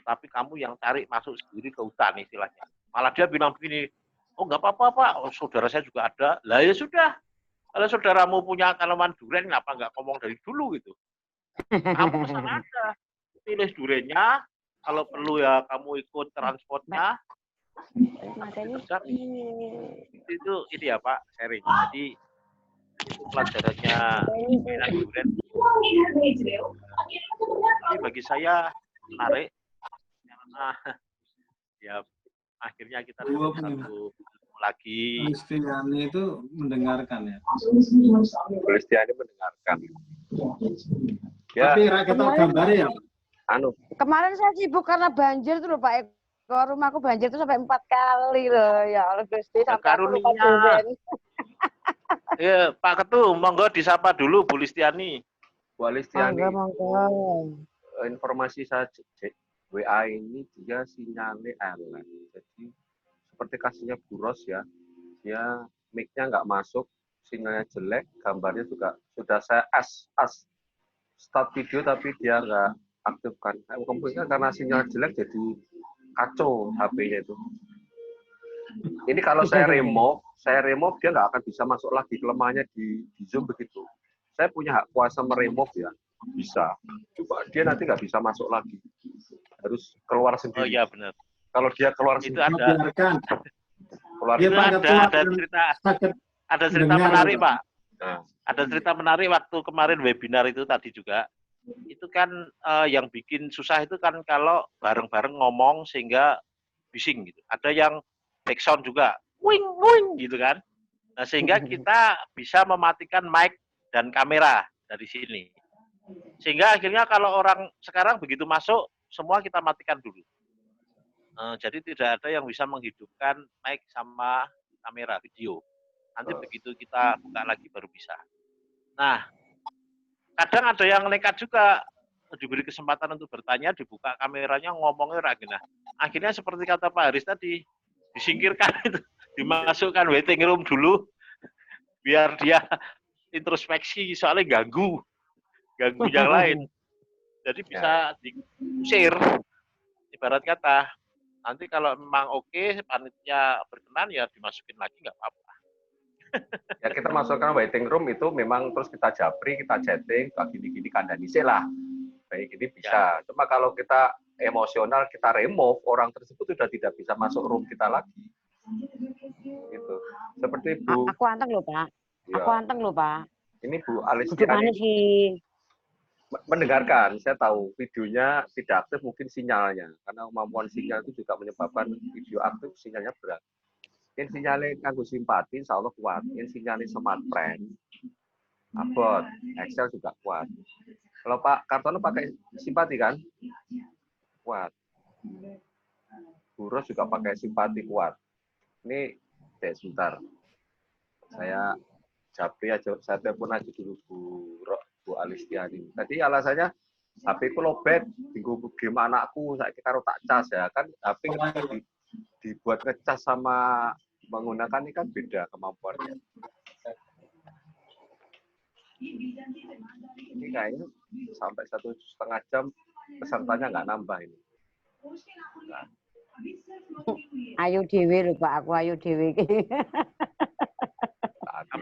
tapi kamu yang cari masuk sendiri ke hutan istilahnya. Malah dia bilang begini, oh nggak apa-apa Pak, oh, saudara saya juga ada. Lah ya sudah, kalau saudaramu punya tanaman durian, kenapa nggak ngomong dari dulu gitu? Kamu ke sana aja, pilih duriannya, kalau perlu ya kamu ikut transportnya. Itu ini ya Pak, sharing. Jadi itu pelajarannya durian. Tapi bagi saya menarik karena ya akhirnya kita dapat satu lagi. Kristiani itu mendengarkan ya. Kristiani mendengarkan. Ya. Tapi kita gambar ya. Kemarin saya sibuk karena banjir tuh loh Pak Eko. Rumahku banjir tuh sampai 4 kali loh. Ya Allah Gusti sampai karunia. Ya, Pak Ketua, monggo disapa dulu Bu Listiani. Bu Listiani. Monggo. Informasi saya WA ini dia sinyalnya elek. Jadi seperti kasusnya Bu Ros ya. Dia mic-nya nggak masuk, sinyalnya jelek, gambarnya juga sudah saya start video tapi dia nggak aktifkan. Komputer karena sinyal jelek jadi kacau HP-nya itu. Ini kalau saya remove dia nggak akan bisa masuk lagi, kelemahannya di Zoom begitu. Saya punya hak kuasa meremove ya, bisa. Coba dia nanti nggak bisa masuk lagi, harus keluar sendiri. Oh iya benar. Kalau dia keluar itu sendiri, ada cerita menarik Pak. Nah. Ada cerita menarik waktu kemarin webinar itu tadi juga. Itu kan yang bikin susah itu kan kalau bareng-bareng ngomong sehingga bising gitu. Ada yang backsound juga, wing wing gitu kan. Nah, sehingga kita bisa mematikan mic dan kamera dari sini. Sehingga akhirnya kalau orang sekarang begitu masuk, semua kita matikan dulu. Jadi tidak ada yang bisa menghidupkan mic sama kamera video. Nanti begitu kita buka lagi baru bisa. Nah, kadang ada yang nekat juga, diberi kesempatan untuk bertanya, dibuka kameranya, ngomongnya ragina. Akhirnya seperti kata Pak Haris tadi, disingkirkan itu, dimasukkan waiting room dulu biar dia introspeksi, soalnya ganggu yang lain. Jadi bisa diusir, ibarat kata. Nanti kalau memang oke, panitia berkenan ya dimasukin lagi nggak apa-apa. Ya kita masukkan waiting room itu memang terus kita japri, kita chatting, gini-gini kandani lah. Baik ini bisa. Cuma kalau kita emosional, kita remove, orang tersebut sudah tidak bisa masuk room kita lagi. Gitu. Seperti Bu. Aku anteng loh Pak. Ya. Aku anteng loh Pak. Ini Bu Alistiani mendengarkan, saya tahu videonya tidak aktif mungkin sinyalnya, karena kemampuan sinyal itu juga menyebabkan video aktif sinyalnya berat. Ini sinyalnya kanggo simpati, insya Allah kuat. Ini sinyalnya smart friend, abot, Excel juga kuat. Kalau Pak Kartono pakai simpati kan? Kuat. Bu Ros juga pakai simpati kuat. Ini, sebentar. Saya japri aja, saya telepon aja dulu Bu Alistiani. Tadi alasannya HP ku lobet, tinggal game anakku, saya karo tak cas ya kan. HP dibuat ngecas sama menggunakan ini kan beda kemampuannya. Ini kayaknya sampai 1,5 jam pesertanya nggak nambah ini. Nah. Ayu dewe lho Pak, aku ayu dewe.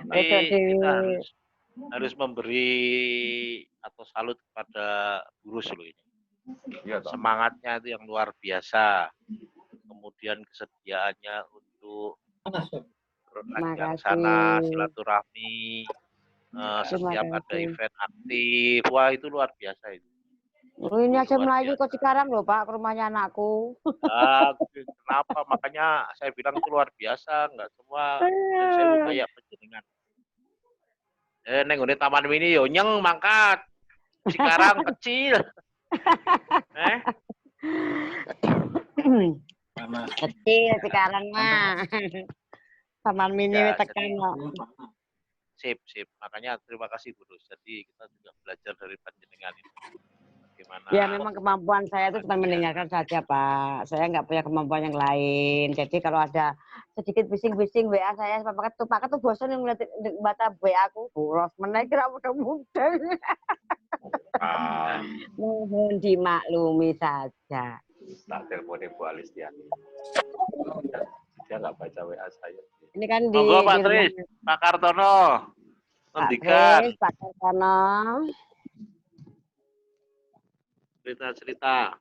Tapi kita harus memberi atau salut kepada Gurus loh ini. Iya, semangatnya itu yang luar biasa. Kemudian kesediaannya untuk yang sana silaturahmi, setiap ada event aktif, wah itu luar biasa itu. Oh, ini aja Melayu kok sekarang loh Pak, ke rumahnya anakku. Kenapa? Makanya saya bilang itu luar biasa, nggak semua saya kayak penjenengan. Neng udah taman mini yo nyeng mangkat. Sekarang kecil. Kecil sekarang mah. Taman mini ya, tekan kok. Sip. Makanya terima kasih Guru. Jadi kita juga belajar dari panjenengan ini. Bagaimana? Ya memang kemampuan saya itu cuma mendengarkan saja Pak. Saya nggak punya kemampuan yang lain. Jadi kalau ada sedikit bising-bising WA saya, Pak tuh bosan yang ngeliat baca WA aku. Boros menaik kira mudah-mudah. Mohon dimaklumi saja. Tak teleponin Bu Alistiani. Dia nggak baca WA saya. Ini kan di Monggo Pak Tris, Pak Kartono. Ngendikan. Pak Kartono. Cerita-cerita.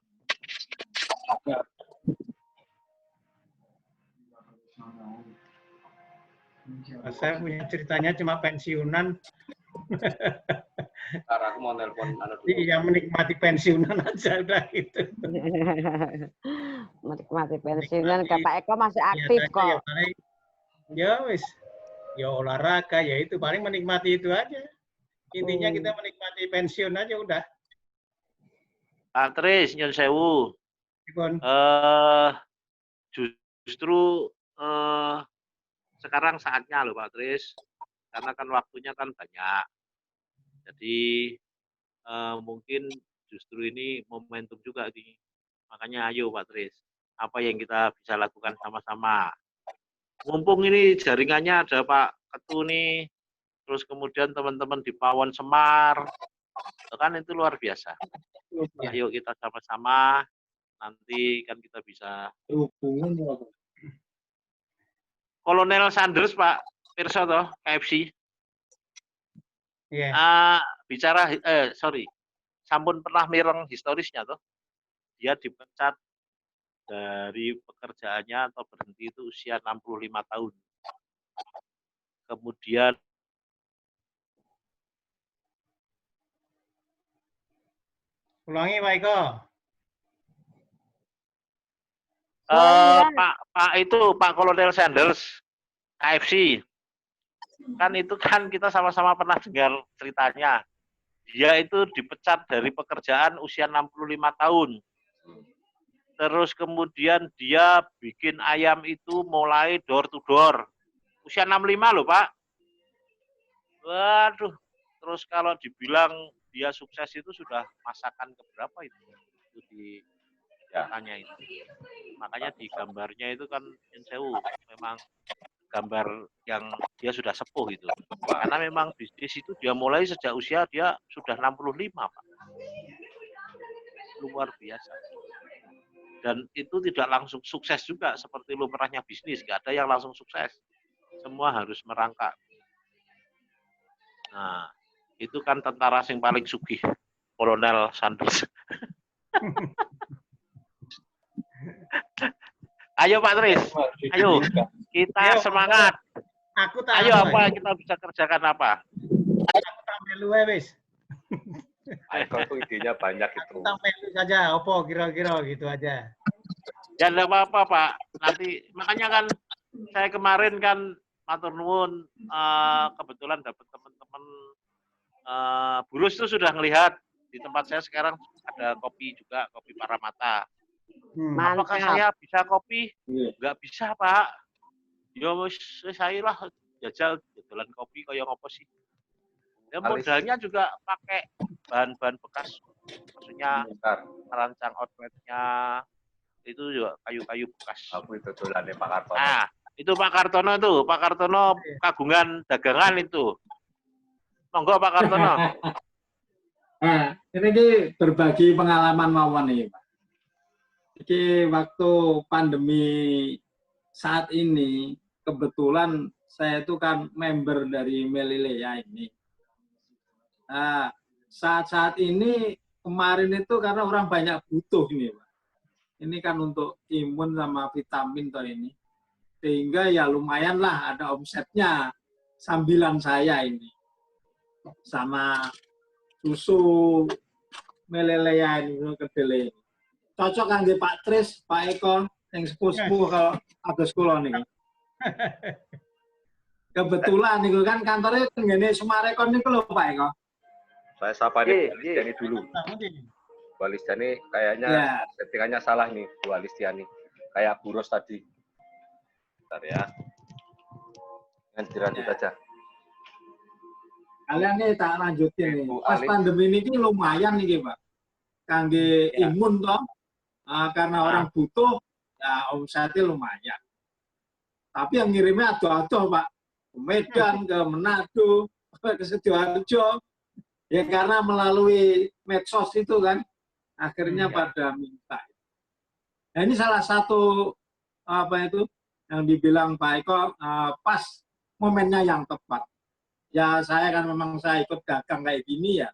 Saya punya ceritanya cuma pensiunan. Sekarang aku mau nelpon Iya, menikmati pensiunan aja udah gitu. Menikmati pensiunan, Pak Eko masih aktif kok. Ya wis, ya olahraga ya itu paling menikmati itu aja. Intinya kita menikmati pensiun aja udah. Pak Tris, nyun sewu. Justru sekarang saatnya loh Pak Tris, karena kan waktunya kan banyak. Jadi mungkin justru ini momentum juga nih. Makanya ayo Pak Tris, apa yang kita bisa lakukan sama-sama. Mumpung ini jaringannya ada Pak Ketu nih, terus kemudian teman-teman di Pawon Semar, kan itu luar biasa. Ayo kita sama-sama, nanti kan kita bisa. Kolonel Sanders Pak Pirsa toh, KFC. Bicara, sampun pernah mireng historisnya toh. Dia dipecat dari pekerjaannya atau berhenti itu usia 65 tahun. Kemudian ulangi Pak Eko. Pak Kolonel Sanders KFC. Kan itu kan kita sama-sama pernah dengar ceritanya. Dia itu dipecat dari pekerjaan usia 65 tahun. Terus kemudian dia bikin ayam itu mulai door to door. Usia 65 loh Pak. Waduh. Terus kalau dibilang dia sukses itu sudah masakan keberapa itu di tanya itu. Makanya di gambarnya itu kan Insewu memang gambar yang dia sudah sepuh itu. Karena memang bisnis itu dia mulai sejak usia dia sudah 65, Pak. Luar biasa. Dan itu tidak langsung sukses juga seperti lumrahnya bisnis, nggak ada yang langsung sukses. Semua harus merangkak. Nah, itu kan tentara yang paling sugih, Kolonel Sanders. Ayo Pak Tris, ayo kita semangat. Aku tak ayo apa kita bisa kerjakan apa? Aku tak melu wis. Aiko itu idenya banyak itu. Aku tak melu saja, opo kira-kira gitu aja. Ya enggak apa-apa Pak. Nanti makanya kan saya kemarin kan matur nuwun kebetulan dapat teman-teman Bulus itu sudah melihat di tempat saya sekarang ada kopi juga, kopi Paramata. Apakah saya bisa kopi? Enggak bisa, Pak. Ya wis saya lah jajal jualan kopi kaya ngopo sih. Ya modalnya juga pakai bahan-bahan bekas. Maksudnya merancang outletnya itu juga kayu-kayu bekas. Aku itu jualannya Pak Kartono. Nah, itu Pak Kartono tuh. Pak Kartono kagungan dagangan itu. Monggo Pak Kartono. Nah, ini berbagi pengalaman mawon nih, Pak. Jadi waktu pandemi saat ini, kebetulan saya itu kan member dari Melilea ini. Nah, saat-saat ini, kemarin itu karena orang banyak butuh ini, Pak. Ini kan untuk imun sama vitamin toh ini. Sehingga ya lumayan lah ada omsetnya, sambilan saya ini. Sama susu Melilea ini, kedelai ini. Cocok kan di Pak Tris, Pak Eko, yang sepuh-sepuh kalau ada sekolah nih. Kebetulan nih kan kantornya gini Sumarekon nih kalau Pak Eko. Saya sapa nih Bu Listiani dulu. Bu Listiani kayaknya settingannya salah nih Bu Listiani. Kayak Buros tadi. Bentar ya. Lanjut aja. Kalian nih tak lanjutin nih. Pas pandemi ini lumayan nih Pak. Kangge imun toh. Karena orang butuh, ya omsetnya lumayan. Tapi yang ngirimnya ado-ado, Pak. Ke Medan, ke Manado, ke Sidoarjo. Ya karena melalui medsos itu kan, akhirnya pada minta. Nah ini salah satu, apa itu, yang dibilang Pak Eko, pas momennya yang tepat. Ya saya kan memang saya ikut dagang kayak gini ya.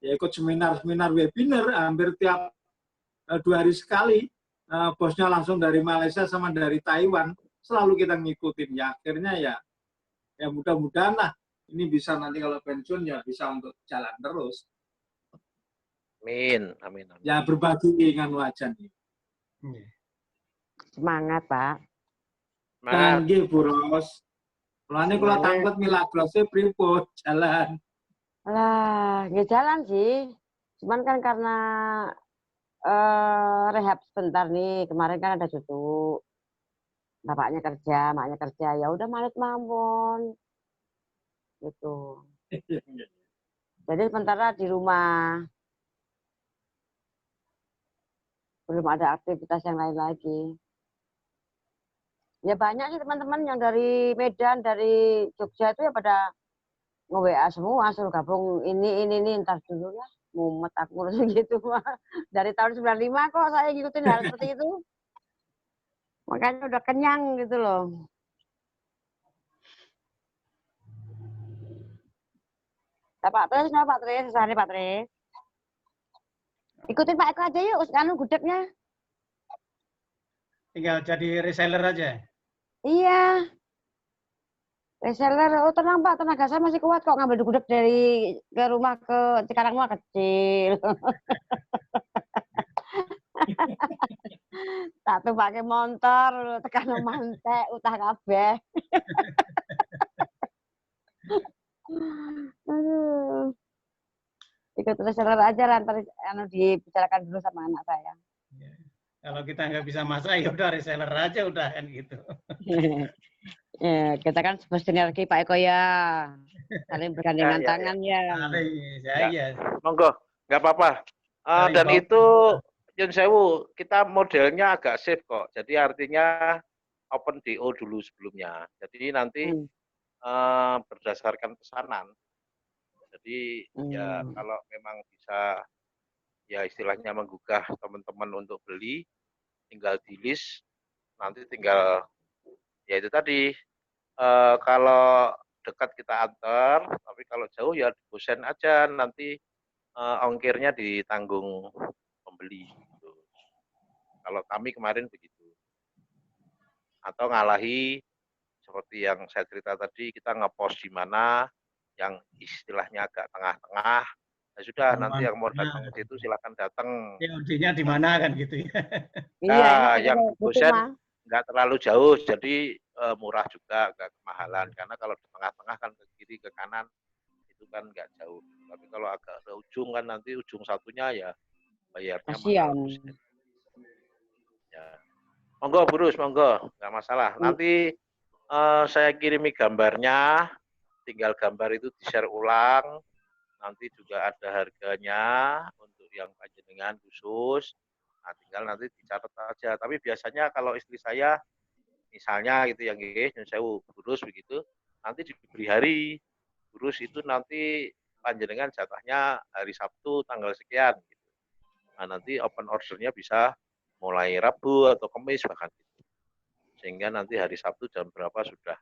Ya ikut seminar-seminar webinar, hampir tiap 2 hari sekali, bosnya langsung dari Malaysia sama dari Taiwan, selalu kita ngikutin. Ya akhirnya ya mudah-mudahan lah ini bisa nanti kalau pensiun ya bisa untuk jalan terus. Amin, amin. Ya berbagi dengan wajan. Semangat Pak. Canggih Bu Ros. Mulane kalau tangkut milagrosnya pripun jalan. Lah, nggak jalan sih. Cuman kan karena rehab sebentar nih, kemarin kan ada cucu, bapaknya kerja, maknya kerja, ya udah malet mawon, gitu. Jadi sementara di rumah, belum ada aktivitas yang lain lagi. Ya banyak sih teman-teman yang dari Medan, dari Jogja itu ya pada nge-WA semua, suruh gabung ini, ntar dulu lah. Mumet aku ngurus gitu. Dari tahun 95 kok saya ngikutin hal seperti itu. Makanya udah kenyang gitu loh. Nah, Pak Tris, Pak Tris, sehari Pak Tris. Ikutin Pak Eko aja yuk, sekarang gudegnya. Tinggal jadi reseller aja. Iya. Reseller, oh tenang Pak, tenaga saya masih kuat kok ngambil gudeg dari ke rumah ke Cikarang mah kecil. Tak tuh pakai motor, tekan mantek, utah kabeh. Aduh. Ikut reseller aja lantar dibicarakan dulu sama anak saya. Ya. Kalau kita nggak bisa masak, ya udah reseller aja udah kan gitu. Ya, kita kan bersinergi Pak Eko ya, saling bergandengan tangan ya. Ya. Monggo, nggak apa-apa. Dan itu Yun Sewu, kita modelnya agak safe kok. Jadi artinya open DO dulu sebelumnya. Jadi nanti berdasarkan pesanan. Jadi ya kalau memang bisa ya istilahnya menggugah teman-teman untuk beli, tinggal di list, nanti tinggal ya itu tadi kalau dekat kita antar, tapi kalau jauh ya dosen aja nanti ongkirnya ditanggung pembeli. Gitu. Kalau kami kemarin begitu. Atau ngalahi seperti yang saya cerita tadi, kita ngepost di mana yang istilahnya agak tengah-tengah. Ya sudah, nanti yang mau datang ke situ silakan datang. COD-nya di mana kan gitu ya. Nah, yang dosen nggak terlalu jauh, jadi murah juga, nggak kemahalan. Karena kalau di tengah-tengah kan ke kiri, ke kanan, itu kan nggak jauh. Tapi kalau agak ke ujung kan nanti ujung satunya ya bayarnya mahal. Ya. Monggo, Burus, monggo, nggak masalah. Nanti saya kirimi gambarnya, tinggal gambar itu di-share ulang. Nanti juga ada harganya untuk yang panjenengan khusus. Nah, tinggal nanti dicatat aja. Tapi biasanya kalau istri saya, misalnya gitu yang saya Burus begitu, nanti diberi hari. Burus itu nanti panjenengan jatahnya hari Sabtu tanggal sekian. Gitu. Nah, nanti open ordernya bisa mulai Rabu atau Kamis bahkan gitu. Sehingga nanti hari Sabtu jam berapa sudah,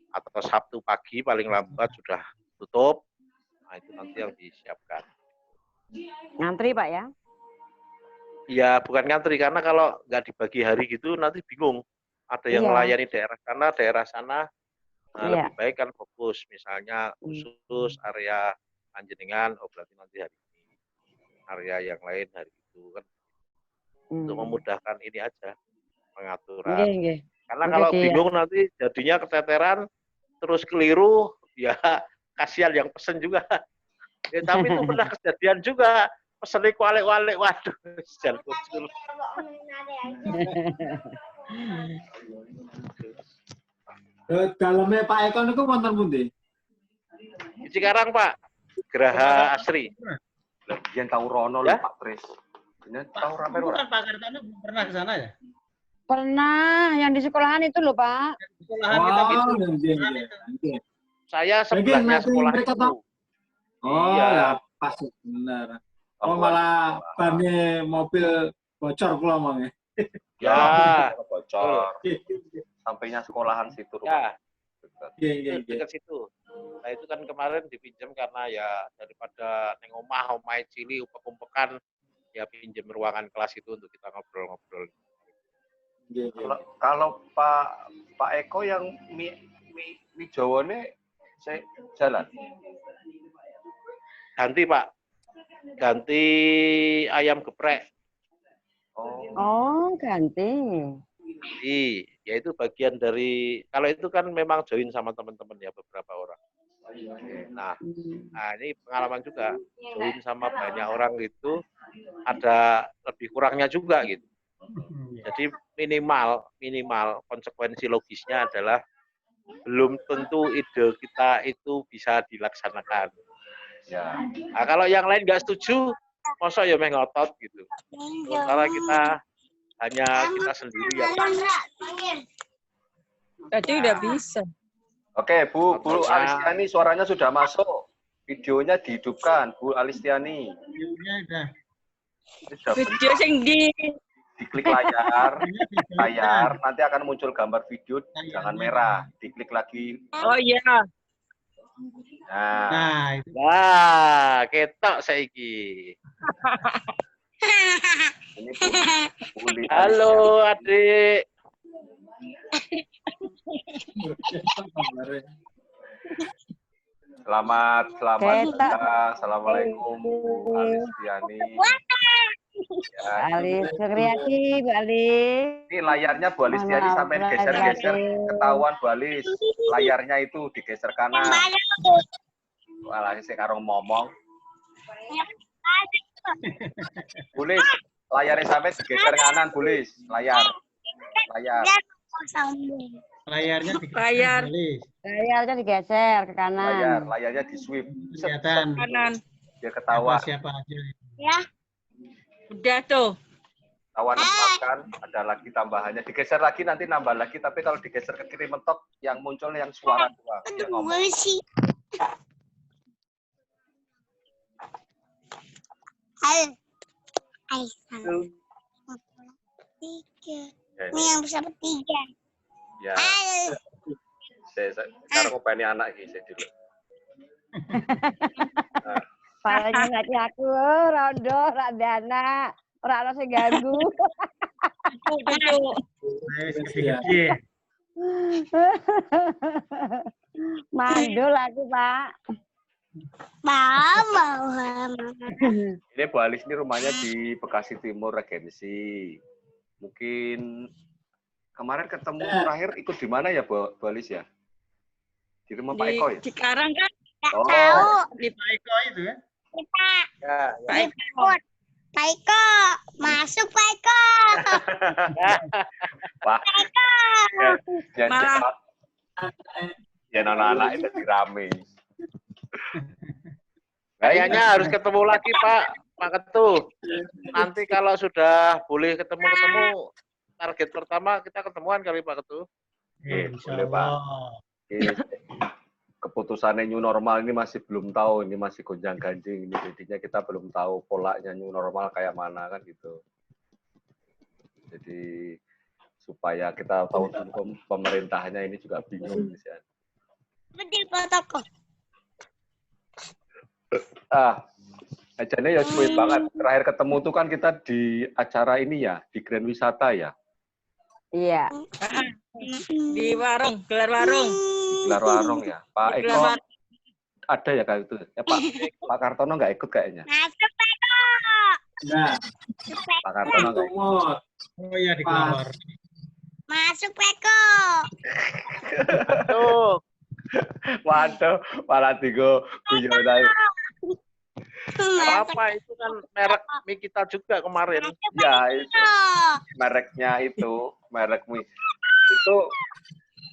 atau Sabtu pagi paling lambat sudah tutup. Nah, itu nanti yang disiapkan. Ngantri, Pak ya? Ya, bukan ngantri, karena kalau nggak dibagi hari gitu nanti bingung. Ada yang melayani daerah sana, daerah sana. Nah, lebih baik kan fokus. Misalnya khusus area panjenengan, oh berarti nanti hari ini. Area yang lain hari itu kan. Untuk memudahkan ini aja, pengaturan. Karena kalau bingung nanti jadinya keteteran, terus keliru, ya kasihan yang pesen juga. Ya, tapi itu pernah kejadian juga. Pesennya kualik-walik, waduh, jangan kucul. Dalamnya Pak Eko itu wonten pundi? Di Cikarang, Pak. Geraha Asri. Yang tahu Rono ya? Pak Pres. Ini tahu Ramai Bukan Pak Kartano pernah ke sana ya? Pernah, yang di sekolahan itu loh, Pak. Sekolahan kita itu. Saya sebelahnya sekolah itu. Oh, iya. Pas benar. Oh, malah bannya mobil bocor kula mangke. Ya, bocor. Sampainya sekolahan situ. Ya. Dekat situ. Nah, itu kan kemarin dipinjam karena ya daripada neng omah cili umpek-umpekan, ya pinjam ruangan kelas itu untuk kita ngobrol-ngobrol. Kalau Pak Eko yang mie Jawane saya jalan. Ganti, Pak. Ganti ayam geprek. Oh, ganti. Ya itu bagian dari, kalau itu kan memang join sama teman-teman ya beberapa orang. Nah, ini pengalaman juga. Join sama banyak orang itu ada lebih kurangnya juga gitu. Jadi minimal konsekuensi logisnya adalah belum tentu ide kita itu bisa dilaksanakan. Ya. Nah, kalau yang lain nggak setuju, masa ya meh ngotot gitu. Sementara kita hanya kita sendiri yang. Berarti udah bisa. Oke, Bu Alistiani suaranya sudah masuk. Videonya dihidupkan, Bu Alistiani. Videonya udah. Video sing diklik layar, nanti akan muncul gambar video, jangan merah, diklik lagi. Oh iya. Nah, ketok saiki. Ini halo, Adik. Selamat. Assalamualaikum, Bu Alistiani. Ya. Alis Sukriati, Bu Alis. Ini layarnya Bu Alistiani sampai geser-geser, ketahuan Bu Alis. Layarnya itu digeser kanan. Walah, saya karo ngomong. Bulis, layarnya sampai digeser kanan, Bulis. Layar. Layarnya digeser ke kanan. Layarnya di sweep. Kelihatan. Kanan. Biar ketahuan. Siapa aja. Ya. Udah tuh. Awan makan, ada lagi tambahannya. Digeser lagi nanti nambah lagi, tapi kalau digeser ke kiri mentok, yang muncul yang suara doang. Yang ngomong. Ini yang bisa bertiga. Ya. Sekarang mau pengen anak ini dulu. Palanya lagi aku, Rondo, Radana, orang sing ganggu. Mandul aku, Pak. Mama. Ini Bu Alis ini rumahnya di Bekasi Timur, Regensi. Mungkin kemarin ketemu terakhir ikut di mana ya Bu Alis ya? Di rumah Pak Eko ya? Di Karang kan? Oh. Tahu. Di Pak Eko itu ya? Pak. Ya, Pak ya. Eko. Pak Eko, masuk Pak Eko. Pak. Ya, Malah. ya anak-anak itu dirame. Kayaknya harus ketemu lagi Pak Ketu. Nanti kalau sudah boleh ketemu-ketemu, target pertama kita ketemuan kali Pak Ketu. Boleh Pak. Ini keputusannya new normal ini masih belum tahu, ini masih gonjang-ganjing ini, jadinya kita belum tahu polanya new normal kayak mana kan gitu. Jadi supaya kita tahu dulu pemerintahnya ini juga bingung misalnya. Betul protokol. Acaranya ya sweet banget. Terakhir ketemu tuh kan kita di acara ini ya, di Grand Wisata ya. Iya. Di warung, gelar warung. Gelar warung ya. Pak Eko ada ya kayak itu. Ya, Pak Kartono nggak ikut kayaknya. Masuk Pak Eko. Nah, Pak Kartono nggak ikut. Tumor. Oh iya di keluar. Masuk Pak Eko. Tuh, Waduh, malah tigo guyonan. apa itu kan merek mie kita juga kemarin. Ya itu mereknya itu, merek mie itu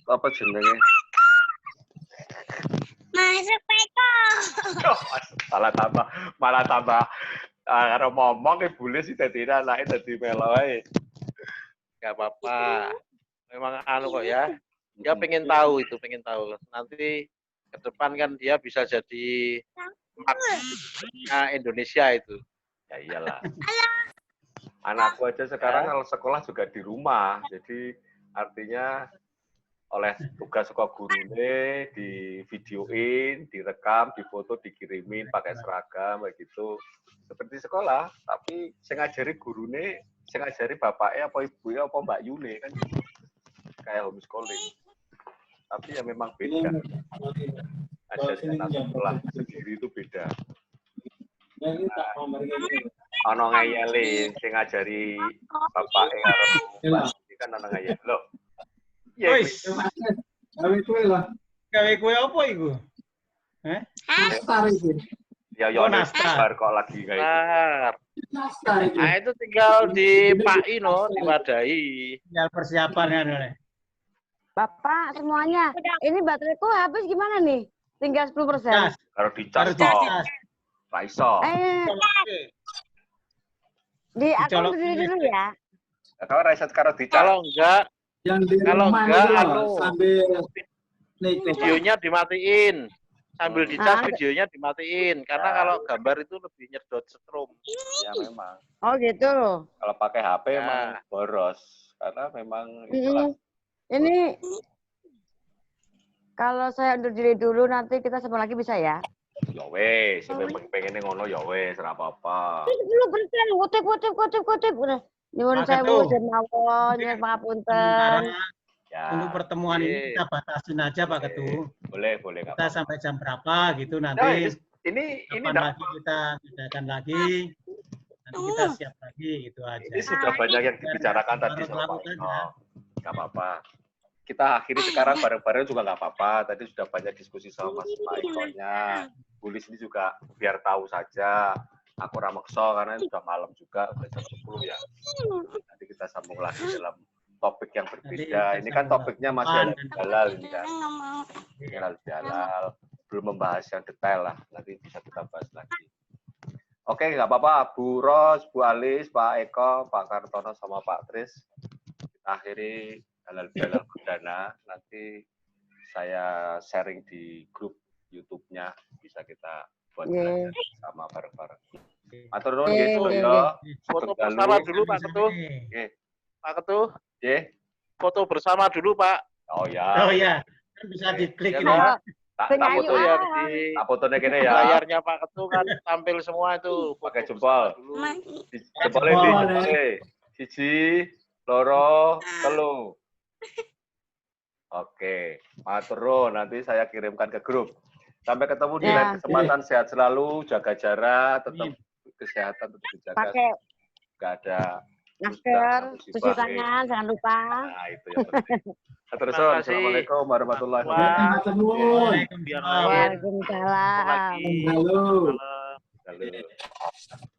apa jenenge? Masuk Pak Eko. Oh, malah tambah karo ngomong ke bule sih dadi anake dadi melo ae. Gak apa-apa. Memang anu kok ya. Dia pengen tahu itu, pengen tahu. Nanti ke depan kan dia bisa jadi maknya Indonesia itu. Ya iyalah. Anakku aja sekarang kalau sekolah juga di rumah. Jadi artinya oleh tugas sekolah gurunya di videoin, direkam, difoto, dikirimin pakai seragam begitu. Seperti sekolah, tapi sing ngajari gurune, sing ngajari bapaknya apa ibunya apa Mbak Yune kan kayak homeschooling. Tapi ya memang beda. Ajarnya anak sekolah sendiri itu beda. Ono ngayeli sing ngajari bapaknya karo ini kan ono ngayeli. Loh. Iya. Gawe kue lah. Gawe kue apa iku? Nastar itu. Ya Oh, ya nastar. kok lagi kayak gitu. Nah, Nastar itu. nah itu tinggal dipaki no, diwadahi. Tinggal persiapan kan oleh. Bapak semuanya, ini bateraiku habis gimana nih? Tinggal 10%. Gas. Kalau dicas Harus kok dicas. raiso. Di aku Dicolok berdiri dulu ya. Kalau raiso karo dicas. Kalau enggak, Yang di kalau rumah enggak, itu loh, anu, sambil nih coba. videonya dimatiin. Sambil dicas videonya dimatiin. Karena kalau gambar itu lebih nyedot setrum. Ya memang. Oh gitu. Kalau pakai HP Ya. memang boros. Karena memang itulah. Ini kalau saya undur diri dulu nanti kita sambung lagi bisa ya? Ya wes, pengennya ngono ya wes, ora apa-apa. 10%, kutip. Nyuwun Pak sewu Ketu. mawon, nyuwun pangapunten. Ya. Untuk pertemuan ini kita batasin aja Pak Ketu. Boleh, nggak Kita apa-apa. sampai jam berapa gitu Nah, nanti. ini Kapan lagi kita adakan lagi. Nanti kita siap lagi gitu aja. ini sudah banyak yang dibicarakan tadi Baru sama Pak melakukan, Eko. ya. Nggak apa-apa. Kita akhiri sekarang bareng-bareng juga nggak apa-apa. Tadi sudah banyak diskusi sama Mas Pak Eko-nya. Bulis ini juga biar tahu saja. Aku ramakso karena ini sudah malam juga, udah jam 10 ya. Nanti kita sambung lagi dalam topik yang berbeda. Ini kan topiknya masih halal ini kan. Halal. Belum membahas yang detail lah. Nanti bisa kita bahas lagi. Oke, nggak apa-apa. Bu Ros, Bu Alis, Pak Eko, Pak Kartono, sama Pak Tris. Kita akhiri halal bihalal perdana. Nanti saya sharing di grup YouTube-nya. Bisa kita buat belajar sama bareng-bareng. Atur nuwun nggih sedaya. Foto bersama dulu Pak Ketua. Nggih. Pak Ketua. Nggih. Foto bersama dulu Pak. Oh ya. Oh ya, kan bisa diklik Ya, ini. Pak. Tak foto Foto ya. yang di Tak fotone kene ya. layarnya Pak Ketua kan tampil semua itu. Pakai Foto jempol. bersama dulu. Jempolnya di jempolnya. Siji, loro, telu. Oke, matur nuwun, nanti saya kirimkan ke grup. Sampai ketemu di lain kesempatan. Sehat selalu, jaga jarak, tetap kesehatan tetap dijaga. Pakai Nggak ada masker, cuci tangan, jangan lupa. Nah, itu yang penting. Terus, assalamualaikum warahmatullahi wabarakatuh. Waalaikumsalam. Waalaikumsalam. Halo. Halo.